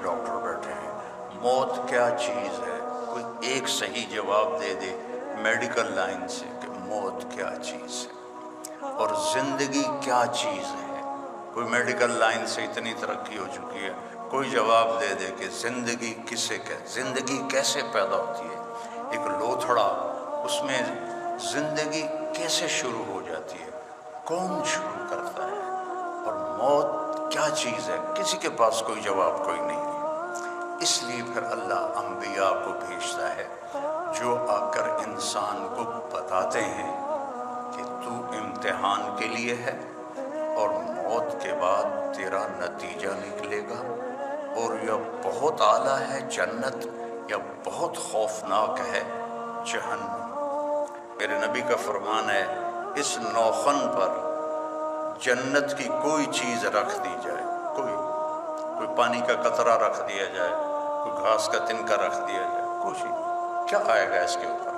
Doctor بیٹھے ہیں، موت کیا چیز ہے؟ کوئی ایک صحیح جواب دے دے میڈیکل لائن سے کہ موت کیا چیز ہے اور زندگی کیا چیز ہے۔ کوئی میڈیکل لائن سے اتنی ترقی ہو چکی ہے، کوئی جواب دے دے کہ زندگی کسے زندگی کیسے پیدا ہوتی ہے، ایک لوتھڑا، اس میں زندگی کیسے شروع ہو جاتی ہے، کون شروع کرتا ہے، اور موت کیا چیز ہے، کسی کے پاس کوئی جواب کوئی نہیں ہے۔ اس لیے پھر اللہ انبیاء کو بھیجتا ہے جو آ کر انسان کو بتاتے ہیں کہ تو امتحان کے لیے ہے اور موت کے بعد تیرا نتیجہ نکلے گا، اور یا بہت اعلیٰ ہے جنت یا بہت خوفناک ہے جہنم۔ میرے نبی کا فرمان ہے اس نوخن پر جنت کی کوئی چیز رکھ دی جائے، کوئی پانی کا قطرہ رکھ دیا جائے، کوئی گھاس کا تنکا رکھ دیا جائے، کچھ کیا آئے گا اس کے اوپر،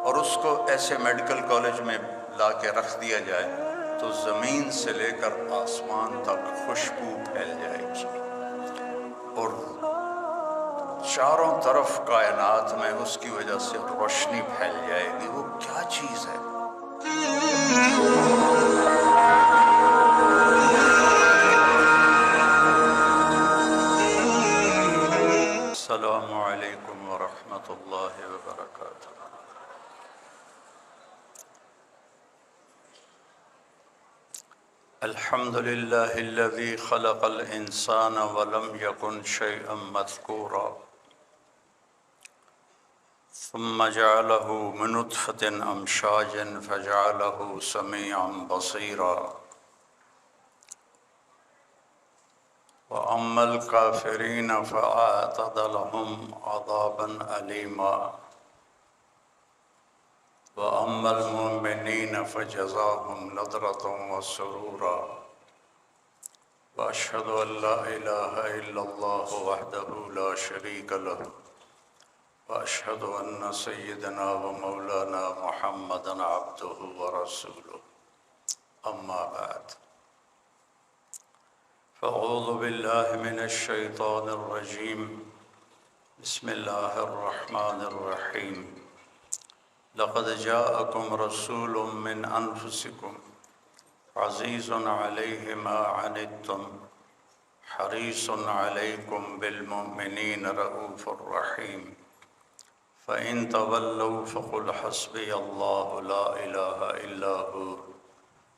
اور اس کو ایسے میڈیکل کالج میں لا کے رکھ دیا جائے تو زمین سے لے کر آسمان تک خوشبو پھیل جائے گی، اور چاروں طرف کائنات میں اس کی وجہ سے روشنی پھیل جائے گی۔ وہ کیا چیز ہے؟ السلام علیکم ورحمۃ اللہ وبرکاتہ۔ الحمد للہ الذی خلق الانسان ولم یکن شیئا مذکورا ثم جعله من نطفة امشاج فجعله سمیعا بصیرا وأما الكافرين فأعتد لهم عذابا أليما وأما المؤمنين فجزاهم نضرة وسرورا وأشهد أن لا إله إلا الله وحده لا شريك له وأشهد أن سيدنا ومولانا محمدا عبده ورسوله أما بعد فأعوذ بالله من الشيطان الرجيم بسم الله الرحمن الرحيم لقد جاءكم رسول من أنفسكم عزيز عليه ما عنتم حريص عليكم بالمؤمنين رؤوف رحيم فإن تولوا فقل حسبي الله لا إله إلا هو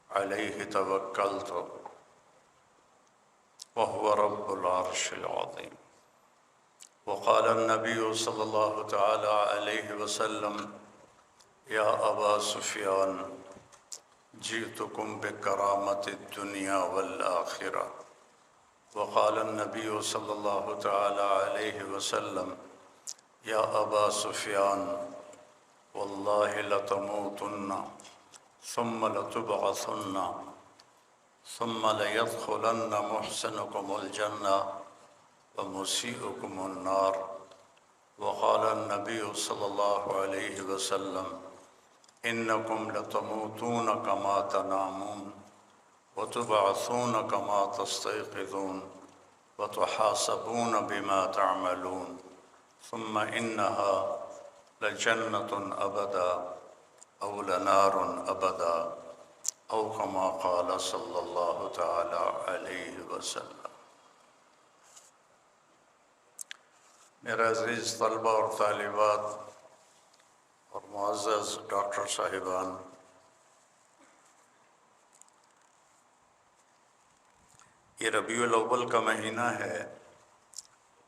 عليه توكلت وهو رب العرش العظيم وقال النبي صلى الله تعالى عليه وسلم يا أبا سفيان جئتكم بكرامة الدنيا والآخرة وقال النبي صلى الله تعالى عليه وسلم يا أبا سفيان والله لتموتن ثم لتبعثن ثم ليدخلن محسنكم الجنة ومسيئكم النار وقال النبي صلى الله عليه وسلم إنكم لتموتون كما تنامون وتبعثون كما تستيقظون وتحاسبون بما تعملون ثم إنها لجنة أبدا أو لنار أبدا او کما قال صلی اللہ تعالی علیہ وسلم۔ میرے عزیز طلبہ اور طالبات اور معزز ڈاکٹر صاحبان، یہ ربیع الاول کا مہینہ ہے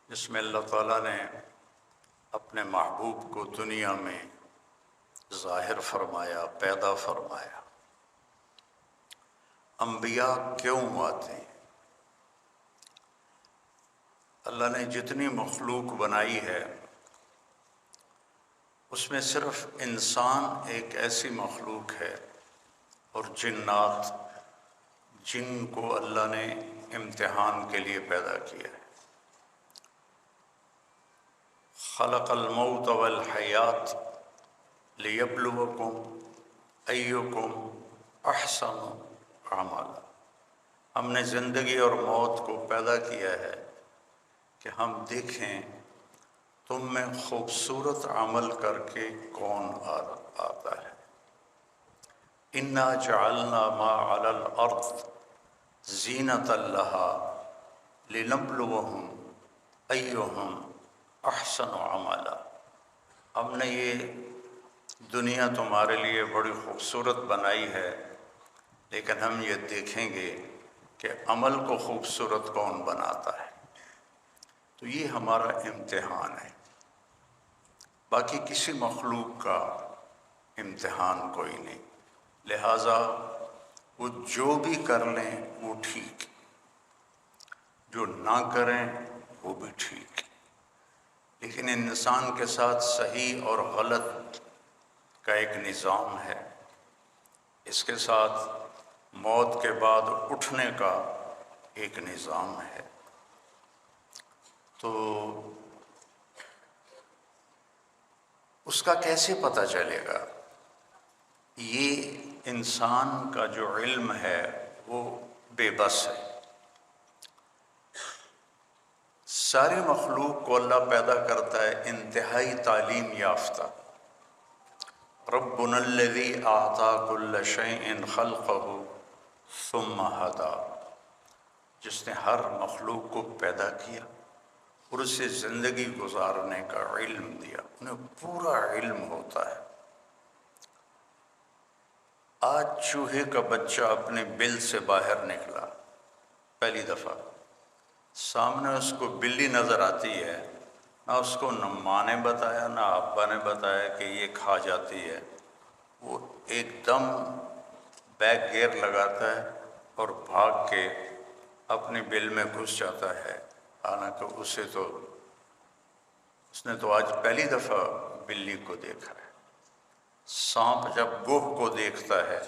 جس میں اللہ تعالیٰ نے اپنے محبوب کو دنیا میں ظاہر فرمایا، پیدا فرمایا۔ انبیاء کیوں آتے ہیں؟ اللہ نے جتنی مخلوق بنائی ہے اس میں صرف انسان ایک ایسی مخلوق ہے، اور جنات، جن کو اللہ نے امتحان کے لیے پیدا کیا ہے۔ خلق الموت والحیات لیبلوکم ایکم احسن عملا، ہم نے زندگی اور موت کو پیدا کیا ہے کہ ہم دیکھیں تم میں خوبصورت عمل کر کے کون آتا ہے۔ انا جعلنا ما علی الارض زینۃ لہا لنبلوہم ایہم احسن عملا۔ ہم نے یہ دنیا تمہارے لیے بڑی خوبصورت بنائی ہے، لیکن ہم یہ دیکھیں گے کہ عمل کو خوبصورت کون بناتا ہے۔ تو یہ ہمارا امتحان ہے، باقی کسی مخلوق کا امتحان کوئی نہیں۔ لہٰذا وہ جو بھی کر لیں وہ ٹھیک، جو نہ کریں وہ بھی ٹھیک، لیکن انسان کے ساتھ صحیح اور غلط کا ایک نظام ہے، اس کے ساتھ موت کے بعد اٹھنے کا ایک نظام ہے۔ تو اس کا کیسے پتہ چلے گا؟ یہ انسان کا جو علم ہے وہ بے بس ہے۔ ساری مخلوق کو اللہ پیدا کرتا ہے انتہائی تعلیم یافتہ۔ ربنا الذی اعطی کل شیء خلقہ ثم ہدی، جس نے ہر مخلوق کو پیدا کیا اور اسے زندگی گزارنے کا علم دیا، انہیں پورا علم ہوتا ہے۔ آج چوہے کا بچہ اپنے بل سے باہر نکلا پہلی دفعہ، سامنے اس کو بلی نظر آتی ہے، نہ اس کو نہ ماں نے بتایا نہ ابا نے بتایا کہ یہ کھا جاتی ہے، وہ ایک دم بیک گیئر لگاتا ہے اور بھاگ کے اپنی بل میں گھس جاتا ہے، حالانکہ اس نے تو آج پہلی دفعہ بلی کو دیکھا ہے۔ سانپ جب گوہ کو دیکھتا ہے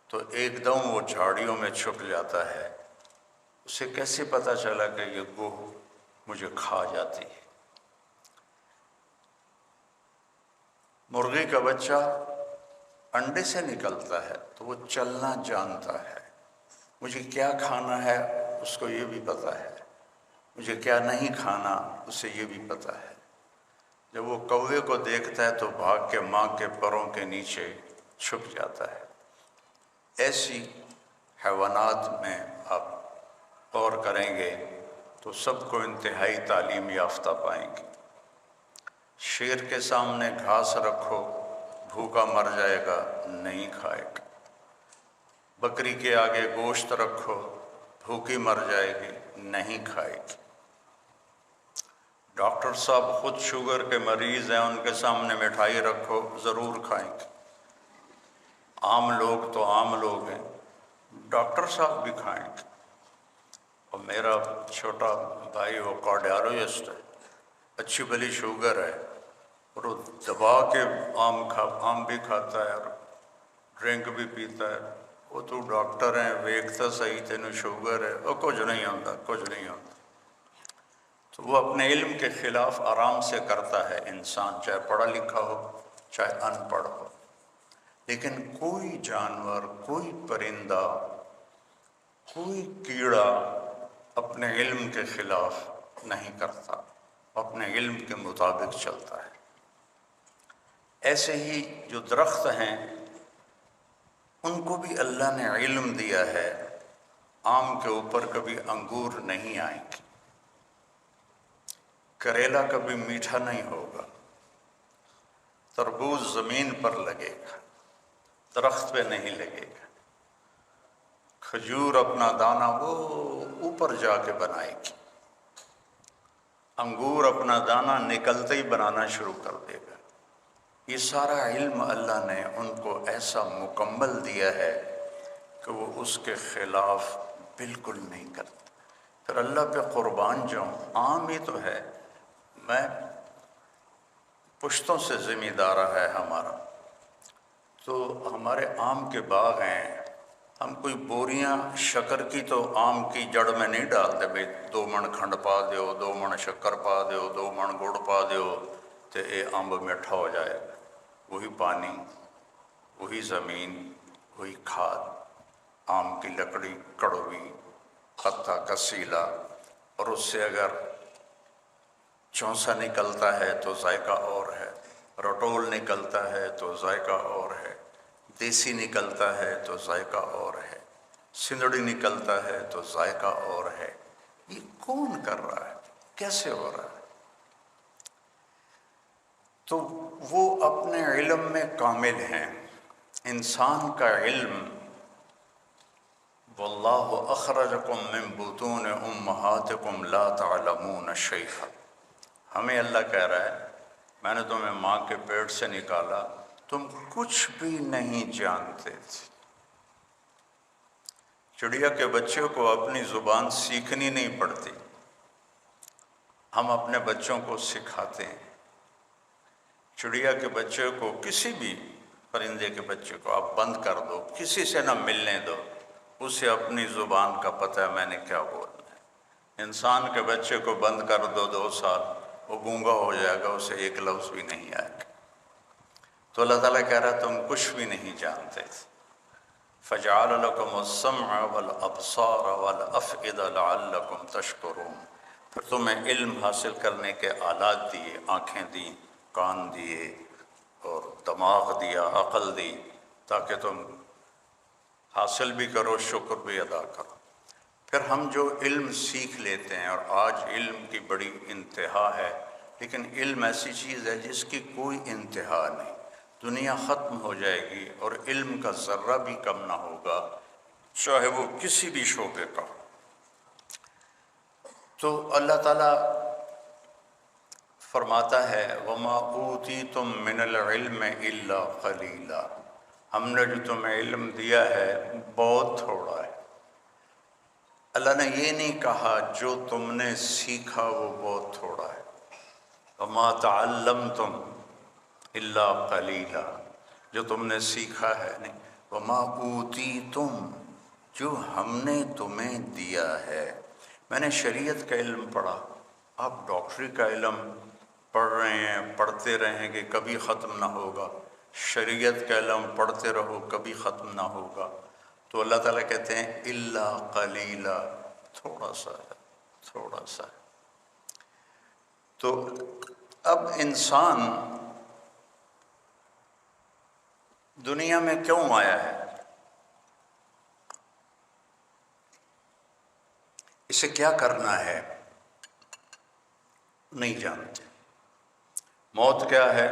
تو ایک دم وہ جھاڑیوں میں چھپ جاتا ہے، اسے کیسے پتہ چلا کہ یہ گوہ مجھے کھا جاتی ہے؟ مرغی کا بچہ انڈے سے نکلتا ہے تو وہ چلنا جانتا ہے، مجھے کیا کھانا ہے اس کو یہ بھی پتہ ہے، مجھے کیا نہیں کھانا اسے یہ بھی پتہ ہے۔ جب وہ کوے کو دیکھتا ہے تو بھاگ کے ماں کے پروں کے نیچے چھپ جاتا ہے۔ ایسی حیوانات میں آپ غور کریں گے تو سب کو انتہائی تعلیم یافتہ پائیں گے۔ شیر کے سامنے گھاس رکھو بھوکا مر جائے گا، نہیں کھائے گا۔ بکری کے آگے گوشت رکھو بھوکی مر جائے گی، نہیں کھائے گی۔ ڈاکٹر صاحب خود شوگر کے مریض ہیں، ان کے سامنے مٹھائی رکھو ضرور کھائیں گے۔ عام لوگ تو عام لوگ ہیں، ڈاکٹر صاحب بھی کھائیں گے۔ اور میرا چھوٹا بھائی وہ کارڈیالوجسٹ ہے، اچھی بھلی شوگر ہے اور وہ دبا کے آم بھی کھاتا ہے اور ڈرنک بھی پیتا ہے۔ وہ تو ڈاکٹر ہیں، ویکھتا صحیح تینوں شوگر ہے، اور کچھ نہیں ہوتا، کچھ نہیں ہوتا۔ تو وہ اپنے علم کے خلاف آرام سے کرتا ہے انسان، چاہے پڑھا لکھا ہو چاہے ان پڑھ ہو۔ لیکن کوئی جانور، کوئی پرندہ، کوئی کیڑا اپنے علم کے خلاف نہیں کرتا، اپنے علم کے مطابق چلتا ہے۔ ایسے ہی جو درخت ہیں ان کو بھی اللہ نے علم دیا ہے، آم کے اوپر کبھی انگور نہیں آئیں گے، کریلا کبھی میٹھا نہیں ہوگا، تربوز زمین پر لگے گا، درخت پہ نہیں لگے گا، کھجور اپنا دانہ وہ اوپر جا کے بنائے گی، انگور اپنا دانہ نکلتے ہی بنانا شروع کر دے گا۔ یہ سارا علم اللہ نے ان کو ایسا مکمل دیا ہے کہ وہ اس کے خلاف بالکل نہیں کرتے۔ پھر اللہ پہ قربان جاؤں، عام ہی تو ہے، میں پشتوں سے ذمہ دارہ ہے ہمارا، تو ہمارے آم کے باغ ہیں، ہم کوئی بوریاں شکر کی تو آم کی جڑ میں نہیں ڈالتے، بھئی 2 من کھنڈ پا دیو، 2 من شکر پا دیو، 2 من گڑ پا دیو تو یہ امب میٹھا ہو جائے گا۔ وہی پانی، وہی زمین، وہی کھاد، آم کی لکڑی کڑوی، پتا کسیلا، اور اس سے اگر چونسا نکلتا ہے تو ذائقہ اور ہے، رٹول نکلتا ہے تو ذائقہ اور ہے، دیسی نکلتا ہے تو ذائقہ اور ہے، سندڑی نکلتا ہے تو ذائقہ اور ہے۔ یہ کون کر رہا ہے؟ کیسے ہو رہا ہے؟ تو وہ اپنے علم میں کامل ہیں۔ انسان کا علم، واللہ اخرجکم من بطون امہاتکم لا تعلمون شیئا، ہمیں اللہ کہہ رہا ہے میں نے تمہیں ماں کے پیٹ سے نکالا، تم کچھ بھی نہیں جانتے تھے۔ چڑیا کے بچے کو اپنی زبان سیکھنی نہیں پڑتی، ہم اپنے بچوں کو سکھاتے ہیں۔ چڑیا کے بچے کو، کسی بھی پرندے کے بچے کو آپ بند کر دو، کسی سے نہ ملنے دو، اسے اپنی زبان کا پتہ ہے میں نے کیا بولنا ہے۔ انسان کے بچے کو بند کر دو 2 سال، وہ گونگا ہو جائے گا، اسے ایک لفظ بھی نہیں آئے گا۔ تو اللہ تعالیٰ کہہ رہا ہے تم کچھ بھی نہیں جانتے تھے۔ فَجَعَلَ لَكُمُ السَّمْعَ وَالْأَبْصَارَ وَالْأَفْئِدَةَ لَعَلَّكُمْ تَشْكُرُونَ، پھر تمہیں علم حاصل کرنے کے آلات دیے، آنکھیں دیں، کان دیے اور دماغ دیا، عقل دی، تاکہ تم حاصل بھی کرو، شکر بھی ادا کرو۔ پھر ہم جو علم سیکھ لیتے ہیں، اور آج علم کی بڑی انتہا ہے، لیکن علم ایسی چیز ہے جس کی کوئی انتہا نہیں، دنیا ختم ہو جائے گی اور علم کا ذرہ بھی کم نہ ہوگا، چاہے وہ کسی بھی شعبے کا ہو۔ تو اللہ تعالیٰ فرماتا ہے وَمَا أُوتِيتُم مِّنَ الْعِلْمِ إِلَّا قَلِيلًا، ہم نے جو تمہیں علم دیا ہے بہت تھوڑا ہے۔ اللہ نے یہ نہیں کہا جو تم نے سیکھا وہ بہت تھوڑا ہے۔ وَمَا تَعَلَّمْتُمْ إِلَّا قَلِيلًا، جو تم نے سیکھا ہے نہیں۔ وَمَا أُوتِيتُم، جو ہم نے تمہیں دیا ہے۔ میں نے شریعت کا علم پڑھا، آپ ڈاکٹری کا علم پڑھ رہے ہیں، پڑھتے رہیں گے، کبھی ختم نہ ہوگا۔ شریعت کا علم پڑھتے رہو، کبھی ختم نہ ہوگا۔ تو اللہ تعالیٰ کہتے ہیں الا قلیلا، تھوڑا سا ہے، تھوڑا سا ہے۔ تو اب انسان دنیا میں کیوں آیا ہے؟ اسے کیا کرنا ہے؟ نہیں جانتے۔ موت کیا ہے؟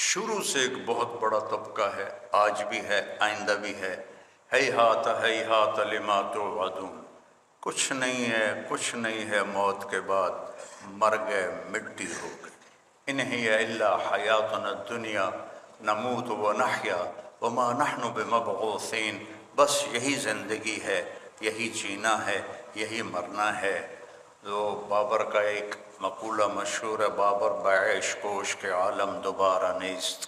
شروع سے ایک بہت بڑا طبقہ ہے، آج بھی ہے، آئندہ بھی ہے۔ ہیہات ہیہات لما توعدون، کچھ نہیں ہے، کچھ نہیں ہے موت کے بعد، مر گئے، مٹی ہو گئی۔ ان ہی الا حیاتنا الدنیا نموت ونحیا وما نحن بمبعوثین، بس یہی زندگی ہے، یہی جینا ہے، یہی مرنا ہے۔ تو بابر کا ایک مقولہ مشہور ہے، بابر بعیش کوش کے عالم دوبارہ نیست۔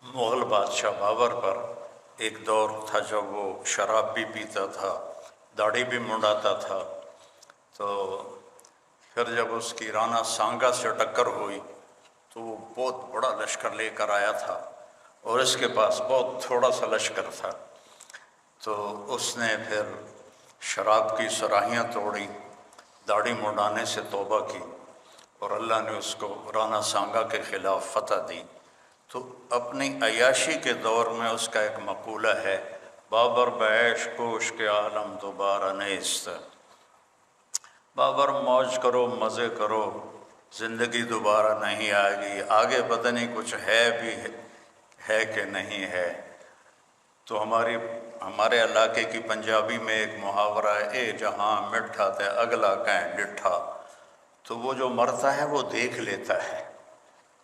مغل بادشاہ بابر پر ایک دور تھا جب وہ شراب بھی پیتا تھا، داڑھی بھی منڈاتا تھا۔ تو پھر جب اس کی رانا سانگا سے ٹکر ہوئی تو وہ بہت بڑا لشکر لے کر آیا تھا، اور اس کے پاس بہت تھوڑا سا لشکر تھا۔ تو اس نے پھر شراب کی صراحیاں توڑی، داڑھی منڈانے سے توبہ کی، اور اللہ نے اس کو رانا سانگا کے خلاف فتح دی۔ تو اپنی عیاشی کے دور میں اس کا ایک مقولہ ہے، بابر بعیش کوش کے عالم دوبارہ نیست۔ بابر موج کرو، مزے کرو، زندگی دوبارہ نہیں آئے گی، آگے پتہ نہیں کچھ ہے بھی ہے کہ نہیں ہے۔ تو ہمارے علاقے کی پنجابی میں ایک محاورہ ہے، اے جہاں مٹھا تے اگلا کہیں ڈٹھا۔ تو وہ جو مرتا ہے وہ دیکھ لیتا ہے،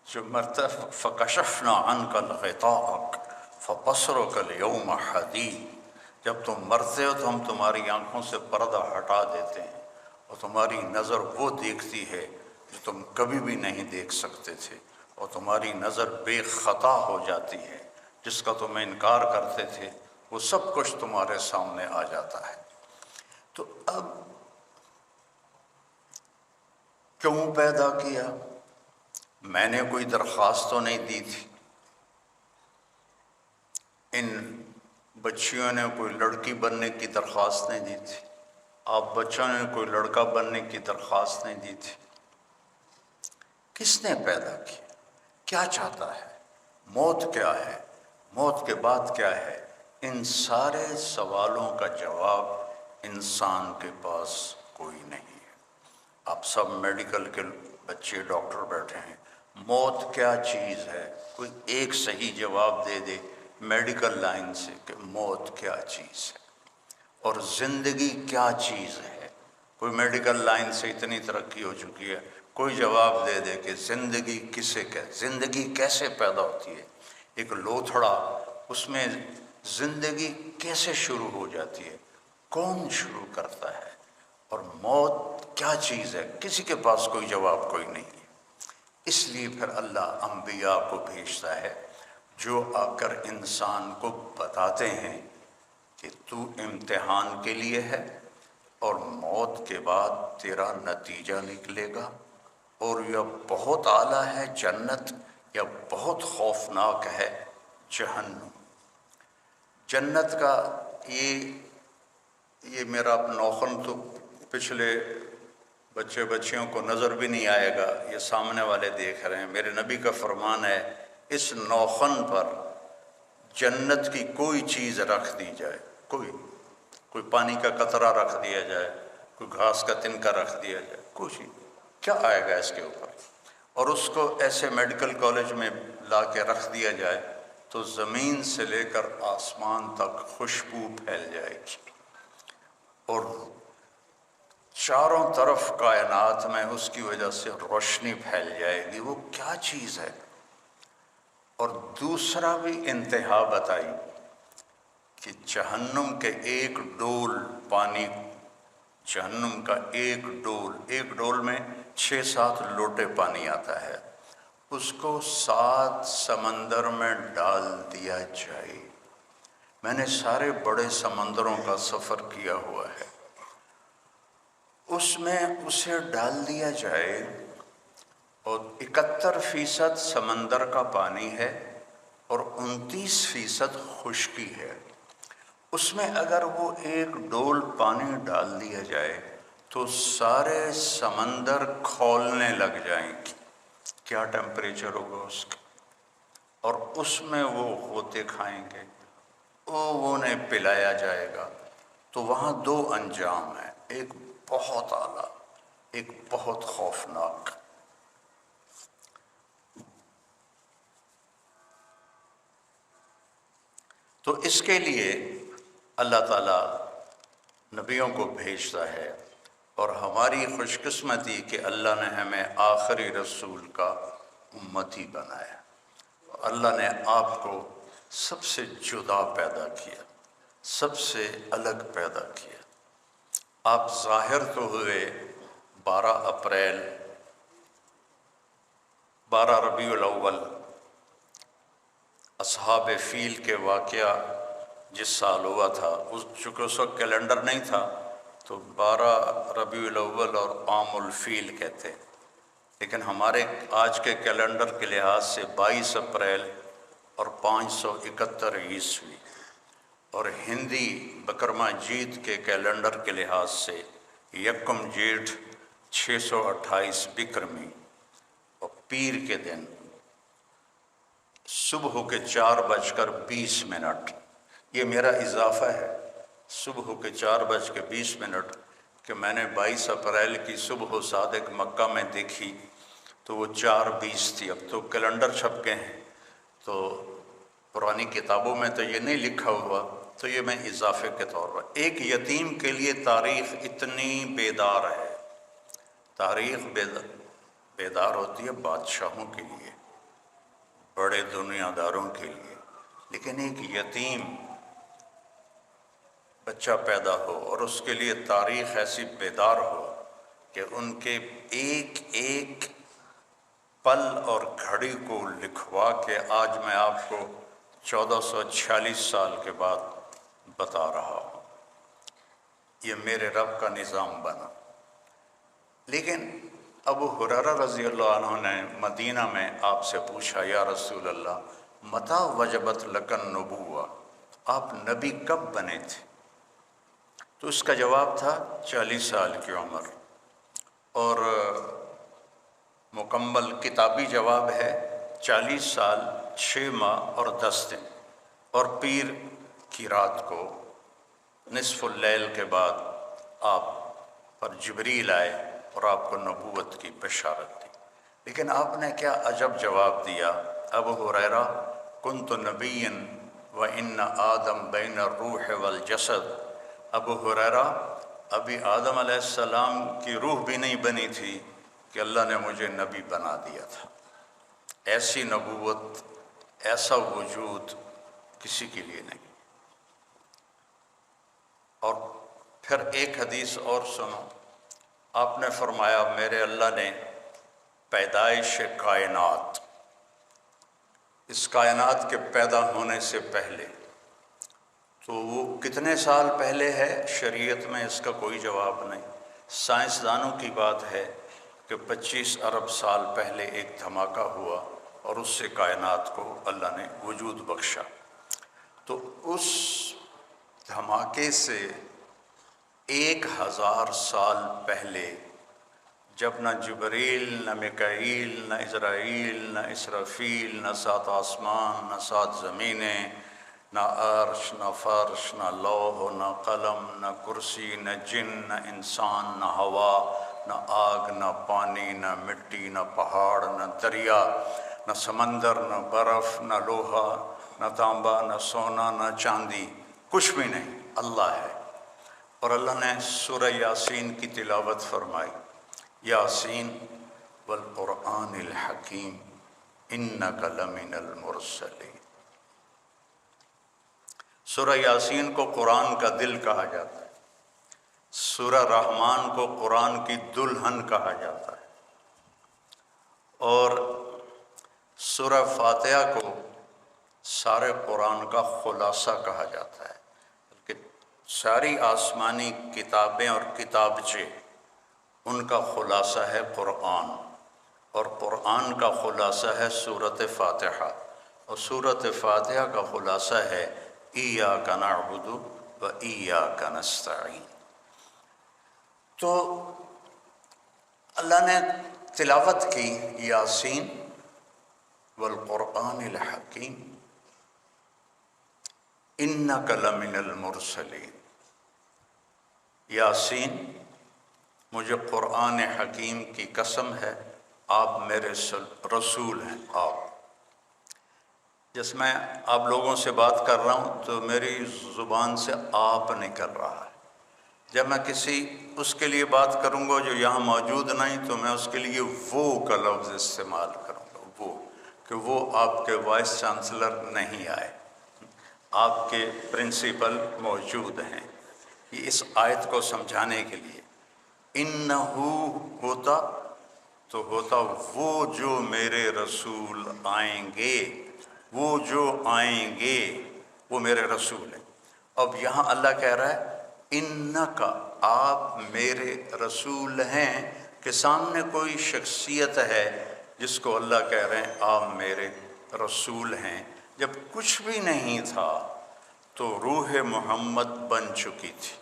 جو مرتا فَكَشَفْنَا عَنْكَ الْغِطَاءَ فَبَصَرُكَ الْيَوْمَ حَدِيدٌ، جب تم مرتے ہو تو ہم تمہاری آنکھوں سے پردہ ہٹا دیتے ہیں، اور تمہاری نظر وہ دیکھتی ہے جو تم کبھی بھی نہیں دیکھ سکتے تھے، اور تمہاری نظر بے خطا ہو جاتی ہے، جس کا تم انکار کرتے تھے وہ سب کچھ تمہارے سامنے آ جاتا ہے۔ تو اب کیوں پیدا کیا؟ میں نے کوئی درخواست تو نہیں دی تھی، ان بچیوں نے کوئی لڑکی بننے کی درخواست نہیں دی تھی، آپ بچوں نے کوئی لڑکا بننے کی درخواست نہیں دی تھی۔ کس نے پیدا کیا، کیا چاہتا ہے، موت کیا ہے، موت کے بعد کیا ہے؟ ان سارے سوالوں کا جواب انسان کے پاس کوئی نہیں ہے۔ آپ سب میڈیکل کے بچے ڈاکٹر بیٹھے ہیں، موت کیا چیز ہے؟ کوئی ایک صحیح جواب دے دے میڈیکل لائن سے کہ موت کیا چیز ہے، اور زندگی کیا چیز ہے؟ کوئی میڈیکل لائن سے اتنی ترقی ہو چکی ہے، کوئی جواب دے دے کہ زندگی کسے زندگی کیسے پیدا ہوتی ہے؟ ایک لوتھڑا، اس میں زندگی کیسے شروع ہو جاتی ہے؟ کون شروع کرتا ہے؟ اور موت کیا چیز ہے؟ کسی کے پاس کوئی جواب کوئی نہیں ہے۔ اس لیے پھر اللہ انبیاء کو بھیجتا ہے جو آ کر انسان کو بتاتے ہیں کہ تو امتحان کے لیے ہے، اور موت کے بعد تیرا نتیجہ نکلے گا، اور یا بہت اعلیٰ ہے جنت، یا بہت خوفناک ہے جہنم۔ جنت کا یہ میرا نوخن تو پچھلے بچیوں کو نظر بھی نہیں آئے گا، یہ سامنے والے دیکھ رہے ہیں۔ میرے نبی کا فرمان ہے اس نوخن پر جنت کی کوئی چیز رکھ دی جائے، کوئی پانی کا قطرہ رکھ دیا جائے، کوئی گھاس کا تنکا رکھ دیا جائے، کچھ کیا آئے گا اس کے اوپر؟ اور اس کو ایسے میڈیکل کالج میں لا کے رکھ دیا جائے تو زمین سے لے کر آسمان تک خوشبو پھیل جائے گی، اور چاروں طرف کائنات میں اس کی وجہ سے روشنی پھیل جائے گی۔ وہ کیا چیز ہے؟ اور دوسرا بھی انتہا بتائی کہ جہنم کے ایک ڈول پانی، جہنم کا ایک ڈول میں 6-7 لوٹے پانی آتا ہے، اس کو 7 سمندر میں ڈال دیا جائے۔ میں نے سارے بڑے سمندروں کا سفر کیا ہوا ہے، اس میں اسے ڈال دیا جائے، اور 71% سمندر کا پانی ہے اور 29% خشکی ہے۔ اس میں اگر وہ ایک ڈول پانی ڈال دیا جائے تو سارے سمندر کھولنے لگ جائیں گے۔ کیا ٹیمپریچر ہوگا اس کا؟ اور اس میں وہ غوطے کھائیں گے، وہ انہیں پلایا جائے گا۔ تو وہاں 2 انجام ہیں، ایک بہت اعلیٰ، ایک بہت خوفناک۔ تو اس کے لیے اللہ تعالیٰ نبیوں کو بھیجتا ہے، اور ہماری خوش قسمتی کہ اللہ نے ہمیں آخری رسول کا امتی بنایا۔ اللہ نے آپ کو سب سے جدا پیدا کیا، سب سے الگ پیدا کیا۔ آپ ظاہر تو ہوئے 12 ربیع الاول، اصحاب فیل کے واقعہ جس سال ہوا تھا، چونکہ اس وقت کیلنڈر نہیں تھا تو 12 ربیع الاول اور عام الفیل کہتے ہیں، لیکن ہمارے آج کے کیلنڈر کے لحاظ سے 22 اپریل اور 571 عیسوی، اور ہندی بکرما جیت کے کیلنڈر کے لحاظ سے 1 جیٹھ 628 بکرمی، اور پیر کے دن صبح کے 4:20۔ یہ میرا اضافہ ہے، صبح کے 4:20 کہ میں نے 22 اپریل کی صبح صادق مکہ میں دیکھی تو وہ 4:20 تھی۔ اب تو کیلنڈر چھپ گئے ہیں تو پرانی کتابوں میں تو یہ نہیں لکھا ہوا، تو یہ میں اضافے کے طور پر۔ ایک یتیم کے لیے تاریخ اتنی بیدار ہے، تاریخ بیدار ہوتی ہے بادشاہوں کے لیے، بڑے دنیا داروں کے لیے، لیکن ایک یتیم بچہ پیدا ہو اور اس کے لیے تاریخ ایسی بیدار ہو کہ ان کے ایک ایک پل اور گھڑی کو لکھوا کے آج میں آپ کو 1446 سال کے بعد بتا رہا ہوں۔ یہ میرے رب کا نظام بنا۔ لیکن ابو ہریرہ رضی اللہ عنہ نے مدینہ میں آپ سے پوچھا، یا رسول اللہ متی وجبت لک النبوہ، آپ نبی کب بنے تھے؟ تو اس کا جواب تھا 40 سال کی عمر، اور مکمل کتابی جواب ہے 40 سال 6 ماہ اور 10 دن، اور پیر کی رات کو نصف اللیل کے بعد آپ پر جبریل آئے اور آپ کو نبوت کی بشارت دی۔ لیکن آپ نے کیا عجب جواب دیا، ابو ہریرہ کنت نبیا وان آدم بین الروح والجسد۔ ابو ہریرہ ابھی آدم علیہ السلام کی روح بھی نہیں بنی تھی کہ اللہ نے مجھے نبی بنا دیا تھا۔ ایسی نبوت، ایسا وجود کسی کے لیے نہیں۔ اور پھر ایک حدیث اور سنو، آپ نے فرمایا میرے اللہ نے پیدائش کائنات، اس کائنات کے پیدا ہونے سے پہلے، تو وہ کتنے سال پہلے ہے شریعت میں اس کا کوئی جواب نہیں۔ سائنسدانوں کی بات ہے کہ 25 ارب سال پہلے ایک دھماکہ ہوا اور اس سے کائنات کو اللہ نے وجود بخشا۔ تو اس دھماکے سے 1000 سال پہلے جب نہ جبریل، نہ میکائیل، نہ عزرائیل، نہ اسرافیل، نہ 7 آسمان، نہ 7 زمینیں، نہ عرش، نہ فرش، نہ لوح، نہ قلم، نہ کرسی، نہ جن، نہ انسان، نہ ہوا، نہ آگ، نہ پانی، نہ مٹی، نہ پہاڑ، نہ دریا، نہ سمندر، نہ برف، نہ لوہا، نہ تانبا، نہ سونا، نہ چاندی، کچھ بھی نہیں، اللہ ہے۔ اور اللہ نے سورہ یاسین کی تلاوت فرمائی، یاسین والقرآن الحکیم انک لمن المرسلین۔ سورہ یاسین کو قرآن کا دل کہا جاتا ہے، سورہ رحمان کو قرآن کی دلہن کہا جاتا ہے، اور سورہ فاتحہ کو سارے قرآن کا خلاصہ کہا جاتا ہے۔ کہ ساری آسمانی کتابیں اور کتابچے، ان کا خلاصہ ہے قرآن، اور قرآن کا خلاصہ ہے سورۃ فاتحہ، اور سورۃ فاتحہ کا خلاصہ ہے ایاک نعبد و ایاک نستعین۔ تو اللہ نے تلاوت کی یاسین والقرآن الحکیم انک لمن المرسلین۔ یاسین، مجھے قرآن حکیم کی قسم ہے، آپ میرے رسول ہیں۔ آپ، جس میں آپ لوگوں سے بات کر رہا ہوں تو میری زبان سے آپ نکل رہا ہے۔ جب میں کسی اس کے لیے بات کروں گا جو یہاں موجود نہیں، تو میں اس کے لیے وہ کا لفظ استعمال کروں گا، وہ، کہ وہ آپ کے وائس چانسلر نہیں آئے، آپ کے پرنسپل موجود ہیں۔ یہ اس آیت کو سمجھانے کے لیے انہو ہوتا تو ہوتا وہ جو میرے رسول آئیں گے، وہ جو آئیں گے وہ میرے رسول ہیں۔ اب یہاں اللہ کہہ رہا ہے انکا، آپ میرے رسول ہیں، کہ سامنے کوئی شخصیت ہے جس کو اللہ کہہ رہے ہیں آپ میرے رسول ہیں۔ جب کچھ بھی نہیں تھا تو روح محمد بن چکی تھی۔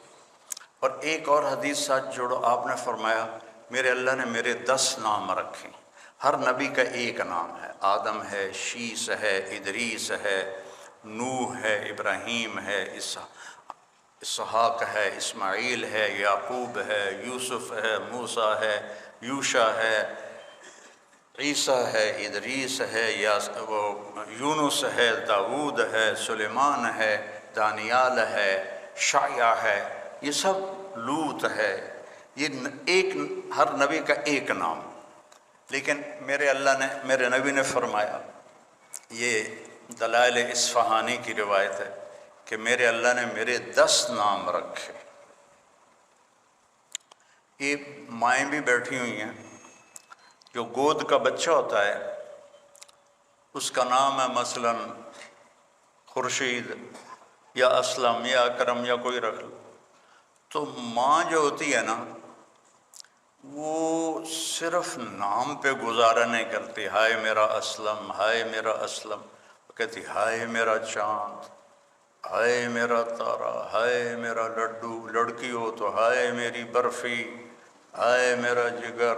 اور ایک اور حدیث ساتھ جوڑو، آپ نے فرمایا میرے اللہ نے میرے 10 نام رکھے، ہر نبی کا ایک نام ہے، آدم ہے، شیس ہے، ادریس ہے، نوح ہے، ابراہیم ہے، اسحاق ہے، اسماعیل ہے، یعقوب ہے، یوسف ہے، موسیٰ ہے، یوشع ہے، عیسیٰ ہے، ادریس ہے، وہ یونس ہے، داود ہے، سلیمان ہے، دانیال ہے، شعیہ ہے، یہ سب لوط ہے۔ یہ ایک، ہر نبی کا ایک نام۔ لیکن میرے اللہ نے، میرے نبی نے فرمایا، یہ دلائل اصفہانی کی روایت ہے کہ میرے اللہ نے میرے 10 نام رکھے۔ یہ مائیں بھی بیٹھی ہوئی ہیں، جو گود کا بچہ ہوتا ہے اس کا نام ہے مثلاً خورشید یا اسلم یا اکرم یا کوئی رکھ لو، تو ماں جو ہوتی ہے نا، وہ صرف نام پہ گزارا نہیں کرتی، ہائے میرا اسلم، ہائے میرا اسلم، وہ کہتی ہائے میرا چاند، ہائے میرا تارا، ہائے میرا لڈو، لڑکی ہو تو ہائے میری برفی، ہائے میرا جگر،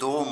2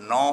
9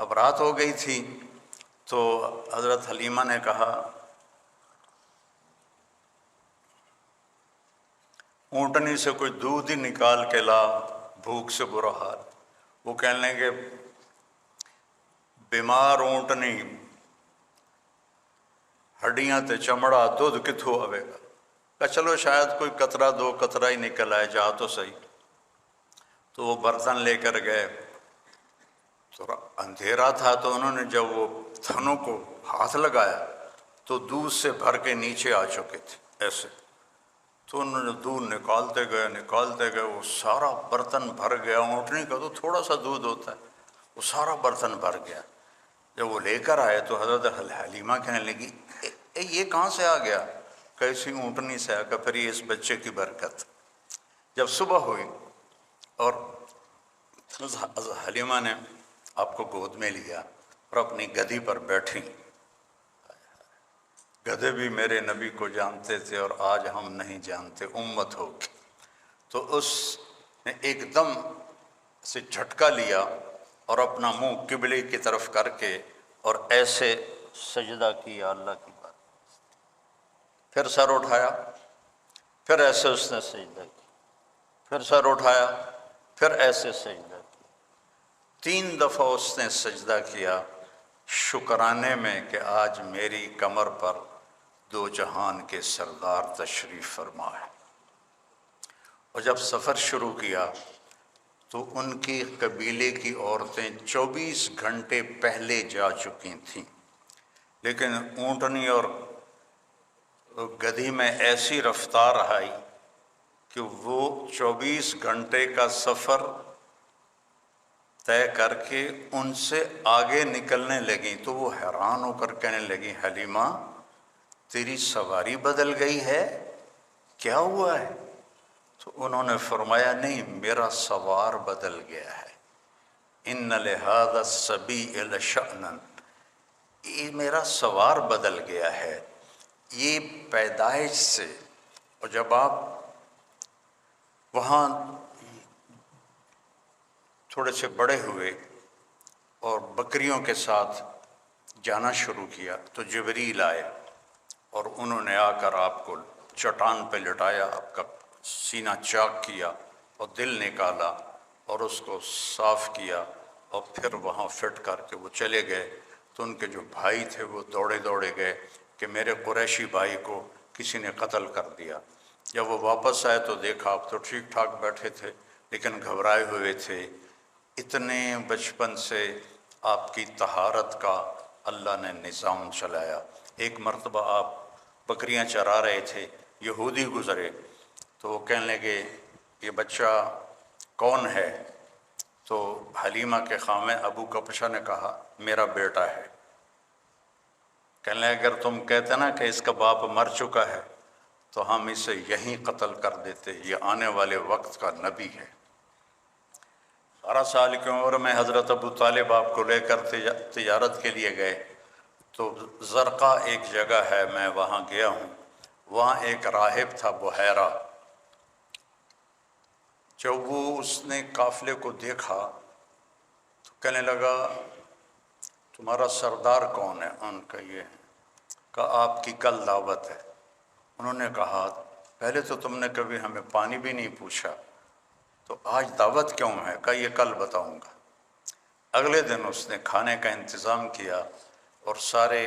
اب رات ہو گئی تھی تو حضرت حلیمہ نے کہا اونٹنی سے کوئی دودھ ہی نکال کے لا، بھوک سے برا حال۔ وہ کہنے لگے بیمار اونٹنی ہڈیاں تے چمڑا، دودھ کتھوں آوے گا؟ کہا چلو شاید کوئی قطرہ دو قطرہ ہی نکل آئے، جا تو صحیح۔ تو وہ برتن لے کر گئے، تو اندھیرا تھا، تو انہوں نے جب وہ تھنوں کو ہاتھ لگایا تو دودھ سے بھر کے نیچے آ چکے تھے ایسے۔ تو انہوں نے دودھ نکالتے گئے، وہ سارا برتن بھر گیا۔ اونٹنی کا تو تھوڑا سا دودھ ہوتا ہے، وہ سارا برتن بھر گیا۔ جب وہ لے کر آئے تو حضرت حلیمہ کہنے لگی یہ کہاں سے آ گیا؟ کیسی اونٹنی سے آ گیا؟ پھر یہ اس بچے کی برکت۔ جب صبح ہوئی اور حلیمہ نے آپ کو گود میں لیا اور اپنی گدھی پر بیٹھی، گدھے بھی میرے نبی کو جانتے تھے اور آج ہم نہیں جانتے، امت ہوگی۔ تو اس نے ایک دم سے جھٹکا لیا اور اپنا منہ قبلے کی طرف کر کے اور ایسے سجدہ کیا اللہ کی بات، پھر سر اٹھایا، پھر ایسے اس نے سجدہ کیا، پھر سر اٹھایا، پھر ایسے سجدہ کیا۔ 3 دفعہ اس نے سجدہ کیا شکرانے میں کہ آج میری کمر پر 2 جہان کے سردار تشریف فرما ہے۔ اور جب سفر شروع کیا تو ان کی قبیلے کی عورتیں 24 گھنٹے پہلے جا چکی تھیں، لیکن اونٹنی اور گدھی میں ایسی رفتار آئی کہ وہ 24 گھنٹے کا سفر طے کر کے ان سے آگے نکلنے لگیں۔ تو وہ حیران ہو کر کہنے لگی حلیمہ تیری سواری بدل گئی ہے، کیا ہوا ہے؟ تو انہوں نے فرمایا نہیں، میرا سوار بدل گیا ہے، ان لہذا الصبی لشأنا، یہ میرا سوار بدل گیا ہے۔ یہ پیدائش سے، اور جب آپ وہاں تھوڑے سے بڑے ہوئے اور بکریوں کے ساتھ جانا شروع کیا تو جبریل آئے اور انہوں نے آ کر آپ کو چٹان پہ لٹایا، آپ کا سینہ چاک کیا اور دل نکالا اور اس کو صاف کیا اور پھر وہاں فٹ کر کے وہ چلے گئے۔ تو ان کے جو بھائی تھے وہ دوڑے گئے کہ میرے قریشی بھائی کو کسی نے قتل کر دیا۔ جب وہ واپس آئے تو دیکھا آپ تو ٹھیک ٹھاک بیٹھے تھے لیکن گھبرائے ہوئے تھے۔ اتنے بچپن سے آپ کی طہارت کا اللہ نے نظام چلایا۔ ایک مرتبہ آپ بکریاں چرا رہے تھے، یہودی گزرے تو وہ کہنے لگے یہ بچہ کون ہے؟ تو حلیمہ کے خامے ابو کبشہ نے کہا میرا بیٹا ہے۔ کہنے لگے اگر تم کہتے نا کہ اس کا باپ مر چکا ہے تو ہم اسے یہیں قتل کر دیتے، یہ آنے والے وقت کا نبی ہے۔ 12 سال کی عمر میں حضرت ابو طالب آپ کو لے کر تجارت کے لیے گئے تو زرقا ایک جگہ ہے، میں وہاں گیا ہوں، وہاں ایک راہب تھا بحیرہ۔ جب وہ اس نے قافلے کو دیکھا تو کہنے لگا تمہارا سردار کون ہے؟ ان کا یہ ہے۔ کہا آپ کی کل دعوت ہے۔ انہوں نے کہا پہلے تو تم نے کبھی ہمیں پانی بھی نہیں پوچھا، تو آج دعوت کیوں ہے؟ کہا یہ کل بتاؤں گا۔ اگلے دن اس نے کھانے کا انتظام کیا اور سارے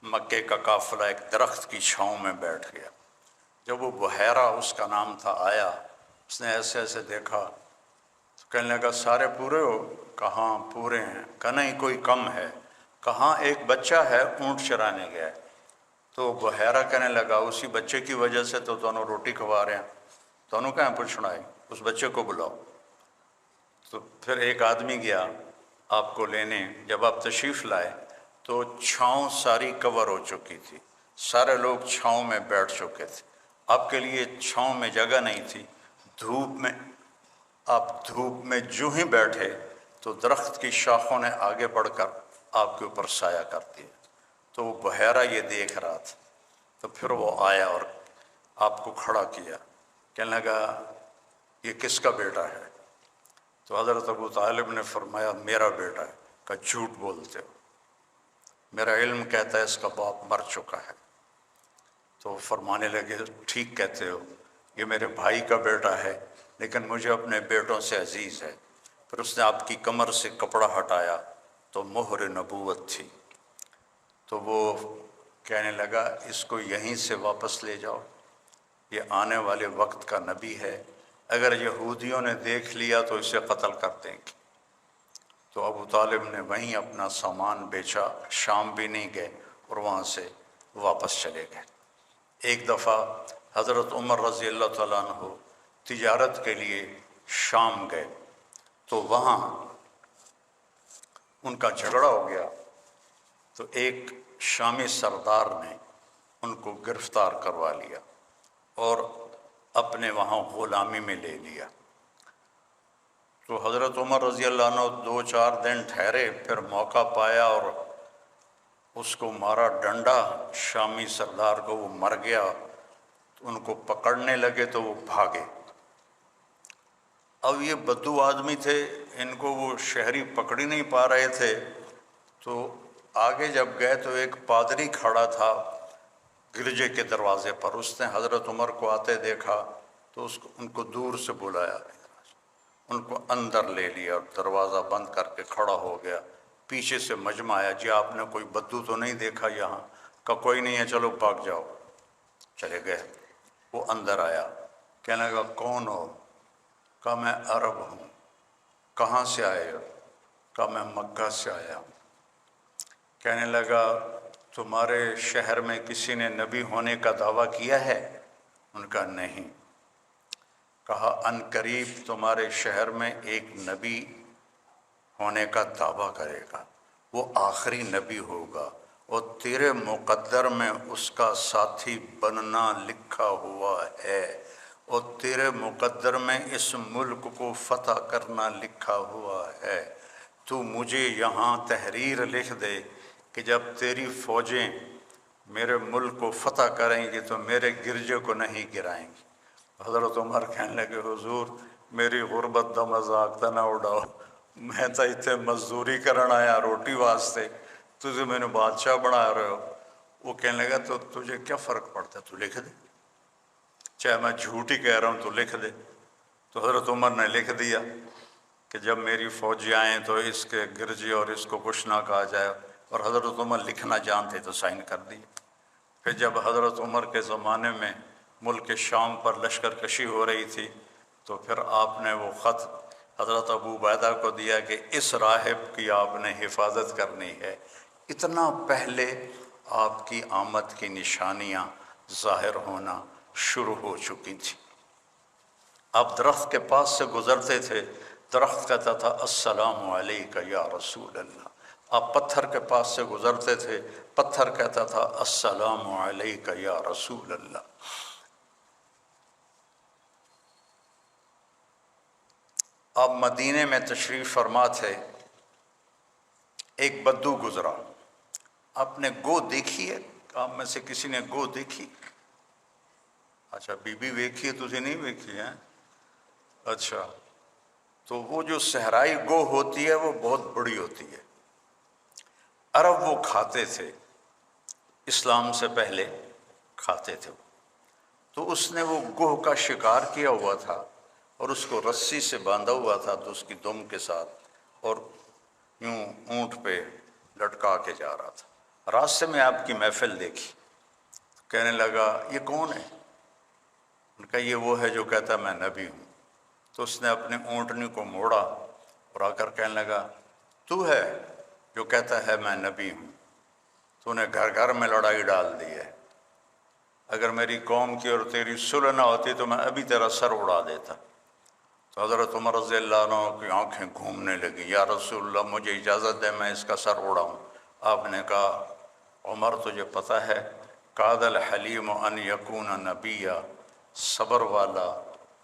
مکے کا قافلہ ایک درخت کی چھاؤں میں بیٹھ گیا۔ جب وہ بحیرہ اس کا نام تھا آیا، اس نے ایسے ایسے دیکھا تو کہنے لگا سارے پورے ہو؟ کہاں پورے ہیں۔ کہا نہیں کوئی کم ہے۔ کہاں ایک بچہ ہے اونٹ چرانے گیا ہے۔ تو بحیرہ کہنے لگا اسی بچے کی وجہ سے تو دونوں روٹی کھوا رہے ہیں، دونوں کہاں پوچھنا ہے، اس بچے کو بلاؤ۔ تو پھر ایک آدمی گیا آپ کو لینے، جب آپ تشریف لائے تو چھاؤں ساری کور ہو چکی تھی، سارے لوگ چھاؤں میں بیٹھ چکے تھے، آپ کے لیے چھاؤں میں جگہ نہیں تھی۔ دھوپ میں آپ دھوپ میں جو ہی بیٹھے تو درخت کی شاخوں نے آگے بڑھ کر آپ کے اوپر سایہ کر دیا۔ تو وہ بحیرہ یہ دیکھ رہا تھا، تو پھر وہ آیا اور آپ کو کھڑا کیا، کہنے لگا یہ کس کا بیٹا ہے؟ تو حضرت ابو طالب نے فرمایا میرا بیٹا ہے۔ کہ جھوٹ بولتے ہو، میرا علم کہتا ہے اس کا باپ مر چکا ہے۔ تو فرمانے لگے ٹھیک کہتے ہو، یہ میرے بھائی کا بیٹا ہے لیکن مجھے اپنے بیٹوں سے عزیز ہے۔ پھر اس نے آپ کی کمر سے کپڑا ہٹایا تو مہر نبوت تھی، تو وہ کہنے لگا اس کو یہیں سے واپس لے جاؤ، یہ آنے والے وقت کا نبی ہے، اگر یہودیوں نے دیکھ لیا تو اسے قتل کر دیں گے۔ تو ابو طالب نے وہیں اپنا سامان بیچا، شام بھی نہیں گئے اور وہاں سے واپس چلے گئے۔ ایک دفعہ حضرت عمر رضی اللہ تعالیٰ عنہ تجارت کے لیے شام گئے تو وہاں ان کا جھگڑا ہو گیا، تو ایک شامی سردار نے ان کو گرفتار کروا لیا اور اپنے وہاں غلامی میں لے لیا۔ تو حضرت عمر رضی اللہ عنہ 2-4 دن ٹھہرے، پھر موقع پایا اور اس کو مارا ڈنڈا، شامی سردار کو، وہ مر گیا۔ ان کو پکڑنے لگے تو وہ بھاگے۔ اب یہ بدو آدمی تھے، ان کو وہ شہری پکڑ ہی نہیں پا رہے تھے، تو آگے جب گئے تو ایک پادری کھڑا تھا گرجے کے دروازے پر، اس نے حضرت عمر کو آتے دیکھا تو ان کو دور سے بلایا، ان کو اندر لے لیا اور دروازہ بند کر کے کھڑا ہو گیا۔ پیچھے سے مجمع آیا، جی آپ نے کوئی بدو تو نہیں دیکھا یہاں؟ کہا کوئی نہیں ہے، چلو بھاگ جاؤ۔ چلے گئے۔ وہ اندر آیا، کہنے لگا کون ہو؟ کہا میں عرب ہوں۔ کہاں سے آئے ہو؟ کہا میں مکہ سے آیا ہوں۔ کہنے لگا تمہارے شہر میں کسی نے نبی ہونے کا دعویٰ کیا ہے؟ ان کا نہیں۔ کہا ان قریب تمہارے شہر میں ایک نبی ہونے کا دعویٰ کرے گا، وہ آخری نبی ہوگا اور تیرے مقدر میں اس کا ساتھی بننا لکھا ہوا ہے، اور تیرے مقدر میں اس ملک کو فتح کرنا لکھا ہوا ہے۔ تو مجھے یہاں تحریر لکھ دے کہ جب تیری فوجیں میرے ملک کو فتح کریں گی تو میرے گرجے کو نہیں گرائیں گی۔ حضرت عمر کہنے لگے حضور میری غربت دا مذاق تا نہ اڑاؤ، میں تو اتنے مزدوری کرن آیا روٹی واسطے، تجھے میں نے بادشاہ بنا رہے ہو۔ وہ کہنے لگا تو تجھے کیا فرق پڑتا ہے، تو لکھ دے، چاہے میں جھوٹ ہی کہہ رہا ہوں تو لکھ دے۔ تو حضرت عمر نے لکھ دیا کہ جب میری فوجی آئیں تو اس کے گرجے اور اس کو کچھ نہ کہا جائے، اور حضرت عمر لکھنا جانتے تو سائن کر دیے۔ پھر جب حضرت عمر کے زمانے میں ملک شام پر لشکر کشی ہو رہی تھی تو پھر آپ نے وہ خط حضرت ابو عبیدہ کو دیا کہ اس راہب کی آپ نے حفاظت کرنی ہے۔ اتنا پہلے آپ کی آمد کی نشانیاں ظاہر ہونا شروع ہو چکی تھی۔ آپ درخت کے پاس سے گزرتے تھے، درخت کہتا تھا السلام علیکہ یا رسول اللہ۔ آپ پتھر کے پاس سے گزرتے تھے، پتھر کہتا تھا السلام علیکہ یا رسول اللہ۔ آپ مدینے میں تشریف فرما تھے، ایک بدو گزرا، آپ نے گو دیکھی ہے؟ آپ میں سے کسی نے گو دیکھی؟ اچھا بی بی ویکھی ہے، تجھے نہیں ویکھی ہے؟ اچھا، تو وہ جو صحرائی گو ہوتی ہے وہ بہت بڑی ہوتی ہے، عرب وہ کھاتے تھے، اسلام سے پہلے کھاتے تھے۔ تو اس نے وہ گوہ کا شکار کیا ہوا تھا اور اس کو رسی سے باندھا ہوا تھا تو اس کی دم کے ساتھ، اور یوں اونٹ پہ لٹکا کے جا رہا تھا۔ راستے میں آپ کی محفل دیکھی، کہنے لگا یہ کون ہے؟ ان کا یہ وہ ہے جو کہتا میں نبی ہوں۔ تو اس نے اپنے اونٹنی کو موڑا اور آ کر کہنے لگا تو ہے جو کہتا ہے میں نبی ہوں، تو نے گھر گھر میں لڑائی ڈال دی ہے، اگر میری قوم کی اور تیری صلح نہ ہوتی تو میں ابھی تیرا سر اڑا دیتا۔ تو حضرت عمر رضی اللہ عنہ کی آنکھیں گھومنے لگی، یا رسول اللہ مجھے اجازت دے میں اس کا سر اڑاؤں۔ آپ نے کہا عمر تجھے پتہ ہے کاد الحلیم ان یکون نبیا، صبر والا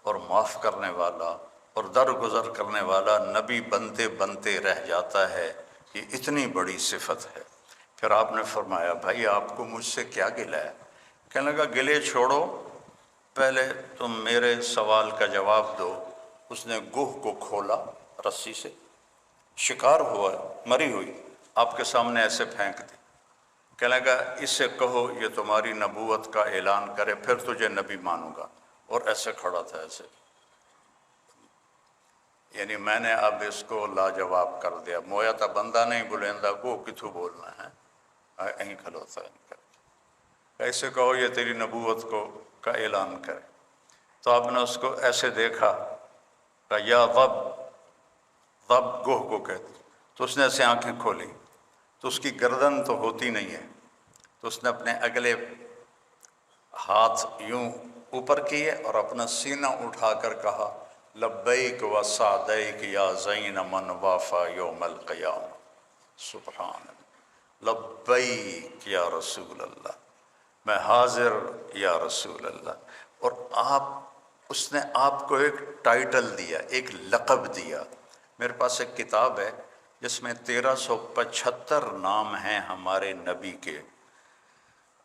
اور معاف کرنے والا اور درگزر کرنے والا نبی بنتے بنتے رہ جاتا ہے، یہ اتنی بڑی صفت ہے۔ پھر آپ نے فرمایا بھائی آپ کو مجھ سے کیا گلہ ہے؟ کہنے لگا گلے چھوڑو، پہلے تم میرے سوال کا جواب دو۔ اس نے گوہ کو کھولا رسی سے، شکار ہوا، مری ہوئی، آپ کے سامنے ایسے پھینک دی، کہنے لگا اس سے کہو یہ تمہاری نبوت کا اعلان کرے پھر تجھے نبی مانوں گا، اور ایسے کھڑا تھا ایسے، یعنی میں نے اب اس کو لاجواب کر دیا، مویا تا بندہ نہیں بلیندا کو کتھو بولنا ہے، اہیں کھلوتا ہے، ایسے کہو یہ تیری نبوت کو کا اعلان کرے۔ تو آپ نے اس کو ایسے دیکھا، کہا یا ضب، ضب گوہ کو کہتے، تو اس نے ایسے آنکھیں کھولی، تو اس کی گردن تو ہوتی نہیں ہے، تو اس نے اپنے اگلے ہاتھ یوں اوپر کیے اور اپنا سینہ اٹھا کر کہا لبیک و سعدیک یا زین من وافا یوم القیامہ، سبحان اللہ، لبیک یا رسول اللہ، میں حاضر یا رسول اللہ۔ اور اس نے آپ کو ایک ٹائٹل دیا، ایک لقب دیا۔ میرے پاس ایک کتاب ہے جس میں 1375 نام ہیں ہمارے نبی کے،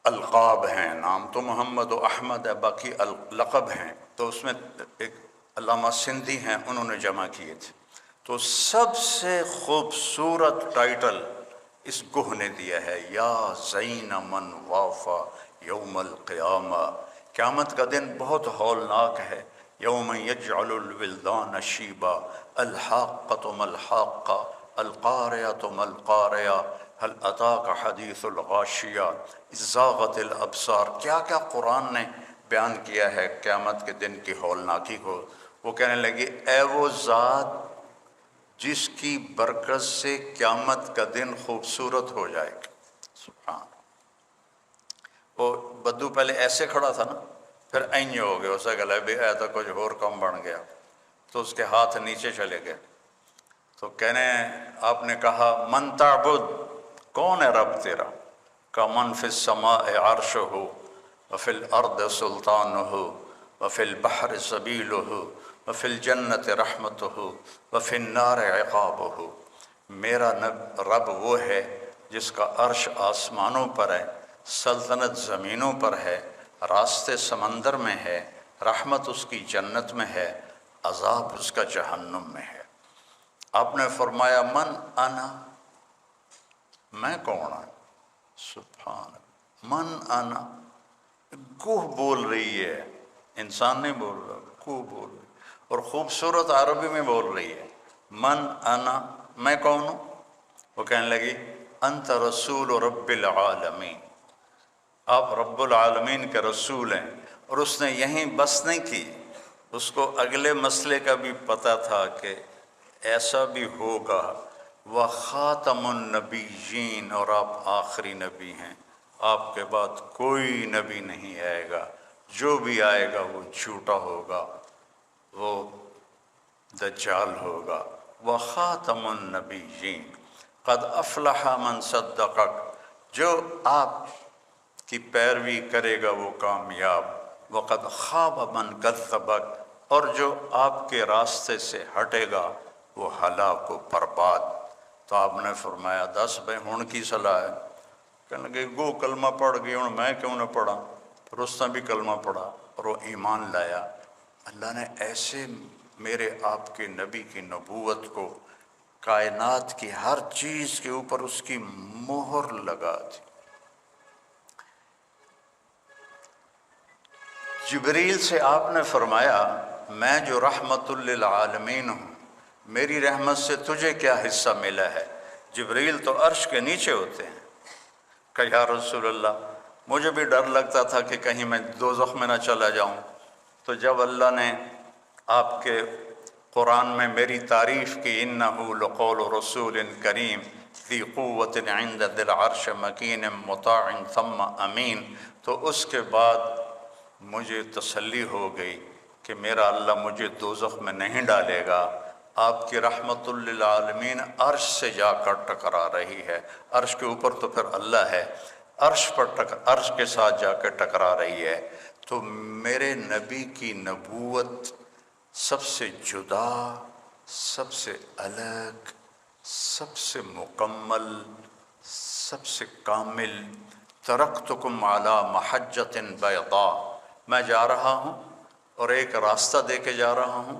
القاب ہیں، نام تو محمد و احمد ہے، باقی لقب ہیں، تو اس میں ایک علامہ سندھی ہیں، انہوں نے جمع کیے تھے، تو سب سے خوبصورت ٹائٹل اس گوہ نے دیا ہے، یا زین من وافا یوم القیامہ۔ قیامت کا دن بہت ہولناک ہے، یوم یجعل الولدان شیبا، الحاقۃ ما الحاقہ، القاریۃ ما القاریہ، هل اتاک حدیث الغاشیہ، زاغت الابصار، کیا کیا قرآن نے بیان کیا ہے قیامت کے دن کی ہولناکی کو۔ وہ کہنے لگے اے وہ ذات جس کی برکت سے قیامت کا دن خوبصورت ہو جائے گا، سبحان۔ وہ بدو پہلے ایسے کھڑا تھا نا، پھر اینج ہو گیا، اسے گلا بھی اے تو کچھ اور کم بن گیا، تو اس کے ہاتھ نیچے چلے گئے، تو کہنے آپ نے کہا من تعبد، کون ہے رب تیرا؟ کا من فی السماء عرشہ وفی الارض سلطانہ وفی البحر سبیلہ وفی الجنت رحمتہ وفی النار عقابہ۔ میرا رب وہ ہے جس کا عرش آسمانوں پر ہے، سلطنت زمینوں پر ہے، راستے سمندر میں ہے، رحمت اس کی جنت میں ہے، عذاب اس کا جہنم میں ہے۔ آپ نے فرمایا من انا، میں کون ہوں؟ سبحان اللہ، من انا، گوہ بول رہی ہے، انسان نہیں بول رہا، گوہ بول رہی ہے، اور خوبصورت عربی میں بول رہی ہے، من انا، میں کون ہوں؟ وہ کہنے لگی انت رسول رب العالمین، آپ رب العالمین کے رسول ہیں۔ اور اس نے یہیں بس نہیں کی، اس کو اگلے مسئلے کا بھی پتہ تھا کہ ایسا بھی ہوگا، وَخَاتَمُ النَّبِيِّينَ، اور آپ آخری نبی ہیں، آپ کے بعد کوئی نبی نہیں آئے گا، جو بھی آئے گا وہ جھوٹا ہوگا، وہ دجال ہوگا۔ وَخَاتَمُ النَّبِيِّينَ قَدْ أَفْلَحَ مَنْ صَدَّقَكَ، جو آپ کی پیروی کرے گا وہ کامیاب، وَقَدْ خَابَ مَنْ كَذَّبَكَ، اور جو آپ کے راستے سے ہٹے گا وہ ہلاک و برباد۔ تو آپ نے فرمایا دس بھائی ہن کی صلاح ہے؟ کہنے لگے گو کلمہ پڑھ گئی، ہوں میں کیوں نہ پڑھا؟ پھر اس نے بھی کلمہ پڑھا اور وہ ایمان لایا۔ اللہ نے ایسے میرے آپ کے نبی کی نبوت کو کائنات کی ہر چیز کے اوپر اس کی مہر لگا دی۔ جبریل سے آپ نے فرمایا میں جو رحمت للعالمین ہوں، میری رحمت سے تجھے کیا حصہ ملا ہے؟ جبریل تو عرش کے نیچے ہوتے ہیں۔ کہ یا رسول اللہ مجھے بھی ڈر لگتا تھا کہ کہیں میں دوزخ میں نہ چلا جاؤں، تو جب اللہ نے آپ کے قرآن میں میری تعریف کی انہ لقول رسول کریم ذی قوت عند ذی العرش مکین مطاع ثم امین، تو اس کے بعد مجھے تسلی ہو گئی کہ میرا اللہ مجھے دوزخ میں نہیں ڈالے گا۔ آپ کی رحمت للعالمین عرش سے جا کر ٹکرا رہی ہے، عرش کے اوپر تو پھر اللہ ہے، عرش کے ساتھ جا کے ٹکرا رہی ہے۔ تو میرے نبی کی نبوت سب سے جدا، سب سے الگ، سب سے مکمل، سب سے کامل، ترکتکم علی محجۃ بیضاء، میں جا رہا ہوں اور ایک راستہ دے کے جا رہا ہوں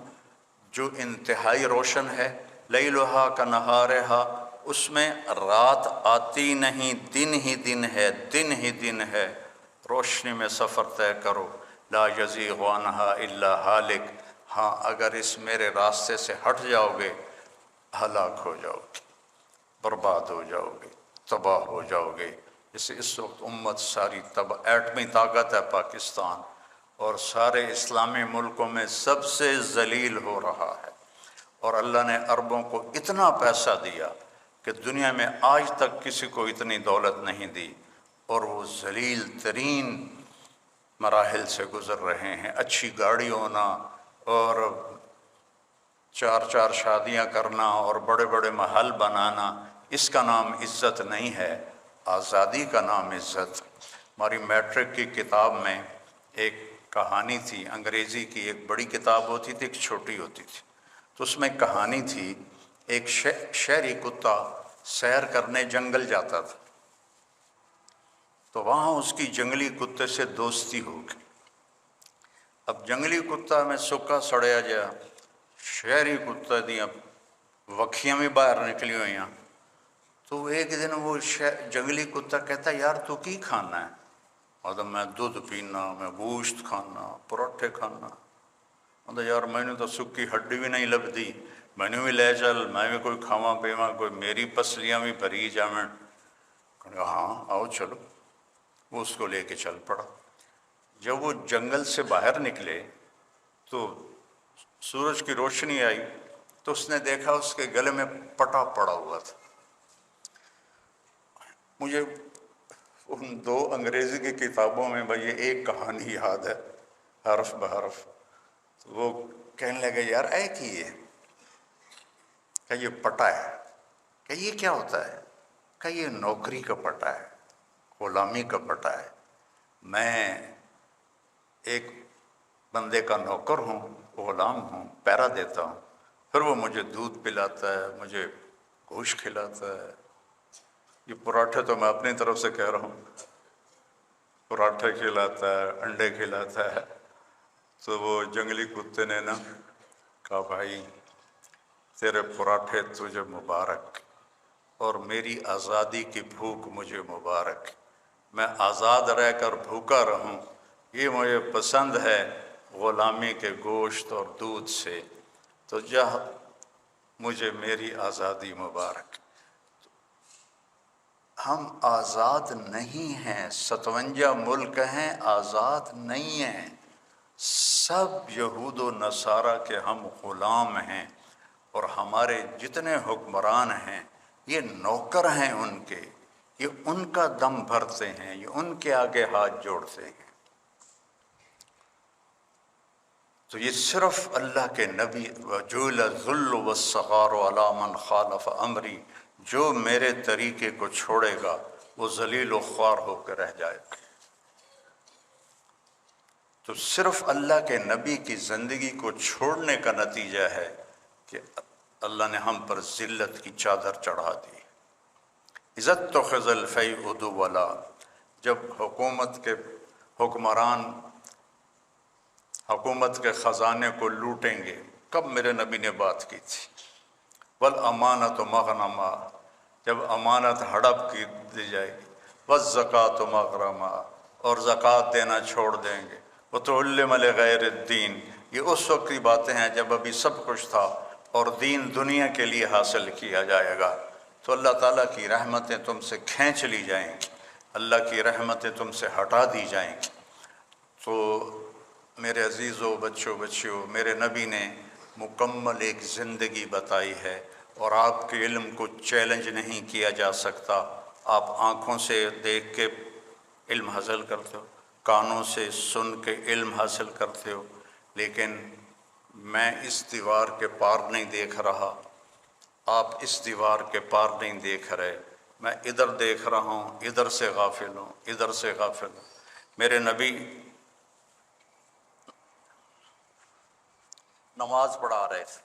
جو انتہائی روشن ہے، لیلھا کنہارھا، اس میں رات آتی نہیں، دن ہی دن ہے، دن ہی دن ہے، روشنی میں سفر طے کرو، لا یزیغ عنہا الا ہالک، ہاں اگر اس میرے راستے سے ہٹ جاؤ گے ہلاک ہو جاؤ گے، برباد ہو جاؤ گے، تباہ ہو جاؤ گے۔ جیسے اس وقت امت ساری ایٹمی طاقت ہے پاکستان، اور سارے اسلامی ملکوں میں سب سے ذلیل ہو رہا ہے، اور اللہ نے عربوں کو اتنا پیسہ دیا کہ دنیا میں آج تک کسی کو اتنی دولت نہیں دی، اور وہ ذلیل ترین مراحل سے گزر رہے ہیں۔ اچھی گاڑی ہونا اور چار چار شادیاں کرنا اور بڑے بڑے محل بنانا، اس کا نام عزت نہیں ہے، آزادی کا نام عزت۔ ہماری میٹرک کی کتاب میں ایک کہانی تھی، انگریزی کی ایک بڑی کتاب ہوتی تھی، ایک چھوٹی ہوتی تھی، تو اس میں کہانی تھی ایک شہری کتا سیر کرنے جنگل جاتا تھا، تو وہاں اس کی جنگلی کتے سے دوستی ہو گئی۔ اب جنگلی کتا میں سکا سڑیا جا، شہری کتا دیاں وکھیاں بھی باہر نکلی ہوئی ہیں، تو ایک دن وہ جنگلی کتا کہتا یار تو کی کھانا ہے؟ اور میں دودھ پینا، میں گوشت کھانا، پراٹھے کھانا۔ یار میں نے تو سکی ہڈی بھی نہیں لبھی، میں نے بھی لے چل، میں بھی کوئی کھاواں پیواں، کوئی میری پسلیاں بھی بھری جاویں۔ کہا ہاں آؤ چلو، وہ اس کو لے کے چل پڑا۔ جب وہ جنگل سے باہر نکلے تو سورج کی روشنی آئی تو اس نے دیکھا اس کے گلے میں پٹا پڑا ہوا تھا۔ مجھے ان دو انگریزی کی کتابوں میں بھائی یہ ایک کہانی یاد ہے حرف بحرف، تو وہ کہنے لگے یار اے کی ہے؟ کہ یہ پٹا ہے۔ کہ یہ کیا ہوتا ہے؟ کہ یہ نوکری کا پٹا ہے، غلامی کا پٹا ہے، میں ایک بندے کا نوکر ہوں، غلام ہوں، پیرا دیتا ہوں، پھر وہ مجھے دودھ پلاتا ہے، مجھے گوشت کھلاتا ہے۔ یہ پراٹھے تو میں اپنی طرف سے کہہ رہا ہوں، پراٹھے کھلاتا ہے، انڈے کھلاتا ہے۔ تو وہ جنگلی کتے نے نا کہا بھائی تیرے پراٹھے تجھے مبارک، اور میری آزادی کی بھوک مجھے مبارک، میں آزاد رہ کر بھوکا رہوں، یہ مجھے پسند ہے غلامی کے گوشت اور دودھ سے، تو جا مجھے میری آزادی مبارک۔ ہم آزاد نہیں ہیں، 57 ملک ہیں، آزاد نہیں ہیں، سب یہود و نصارہ کے ہم غلام ہیں، اور ہمارے جتنے حکمران ہیں یہ نوکر ہیں ان کے، یہ ان کا دم بھرتے ہیں، یہ ان کے آگے ہاتھ جوڑتے ہیں۔ تو یہ صرف اللہ کے نبی وَجُعِلَ الذُّلُّ وَالصَّغَارُ عَلَىٰ مَنْ خَالَفَ أَمْرِي، جو میرے طریقے کو چھوڑے گا وہ ذلیل و خوار ہو کے رہ جائے گا۔ تو صرف اللہ کے نبی کی زندگی کو چھوڑنے کا نتیجہ ہے کہ اللہ نے ہم پر ذلت کی چادر چڑھا دی۔ اِذَا اتُّخِذَ الْفَيْءُ دُوَلًا، جب حکومت کے حکمران حکومت کے خزانے کو لوٹیں گے، کب میرے نبی نے بات کی تھی، وَالْأَمَانَةُ مَغْنَمًا، جب امانت ہڑپ کی دی جائے گی، وَالزَّكَاةُ مَغْرَمًا، اور زکوٰۃ دینا چھوڑ دیں گے، وَتُعَلِّمَ لِغَيْرِ الدِّينِ، یہ اس وقت کی باتیں ہیں جب ابھی سب کچھ تھا اور دین دنیا کے لیے حاصل کیا جائے گا، تو اللہ تعالیٰ کی رحمتیں تم سے کھینچ لی جائیں گی، اللہ کی رحمتیں تم سے ہٹا دی جائیں گی۔ تو میرے عزیزو، بچوں بچیوں، میرے نبی نے مکمل ایک زندگی بتائی ہے، اور آپ کے علم کو چیلنج نہیں کیا جا سکتا۔ آپ آنکھوں سے دیکھ کے علم حاصل کرتے ہو، کانوں سے سن کے علم حاصل کرتے ہو، لیکن میں اس دیوار کے پار نہیں دیکھ رہا، آپ اس دیوار کے پار نہیں دیکھ رہے، میں ادھر دیکھ رہا ہوں، ادھر سے غافل ہوں، ادھر سے غافل ہوں۔ میرے نبی نماز پڑھا رہے تھے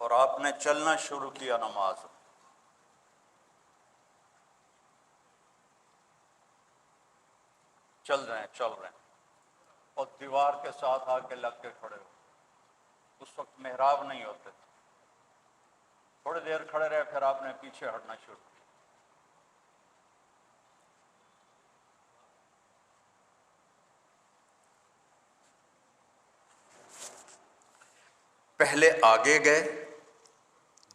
اور آپ نے چلنا شروع کیا، نماز چل رہے ہیں، اور دیوار کے ساتھ آ کے لگ کے کھڑے ہو۔ اس وقت محراب نہیں ہوتے تھے، تھوڑی دیر کھڑے رہے، پھر آپ نے پیچھے ہٹنا شروع کیا۔ پہلے آگے گئے،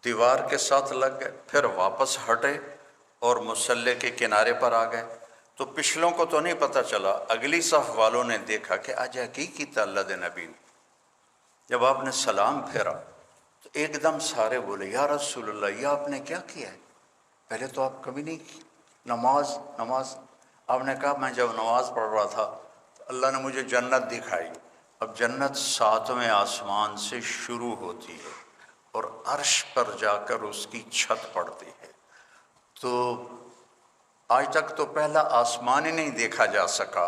دیوار کے ساتھ لگ گئے، پھر واپس ہٹے اور مصلی کے کنارے پر آ گئے۔ تو پچھلوں کو تو نہیں پتہ چلا، اگلی صف والوں نے دیکھا کہ آج کی کیتا اللہ دے نبی نے۔ جب آپ نے سلام پھیرا تو ایک دم سارے بولے یا رسول اللہ، یہ آپ نے کیا کیا ہے؟ پہلے تو آپ کبھی نہیں کی نماز۔ آپ نے کہا میں جب نماز پڑھ رہا تھا تو اللہ نے مجھے جنت دکھائی۔ اب جنت 7ویں آسمان سے شروع ہوتی ہے اور عرش پر جا کر اس کی چھت پڑتی ہے۔ تو آج تک تو پہلا آسمان ہی نہیں دیکھا جا سکا۔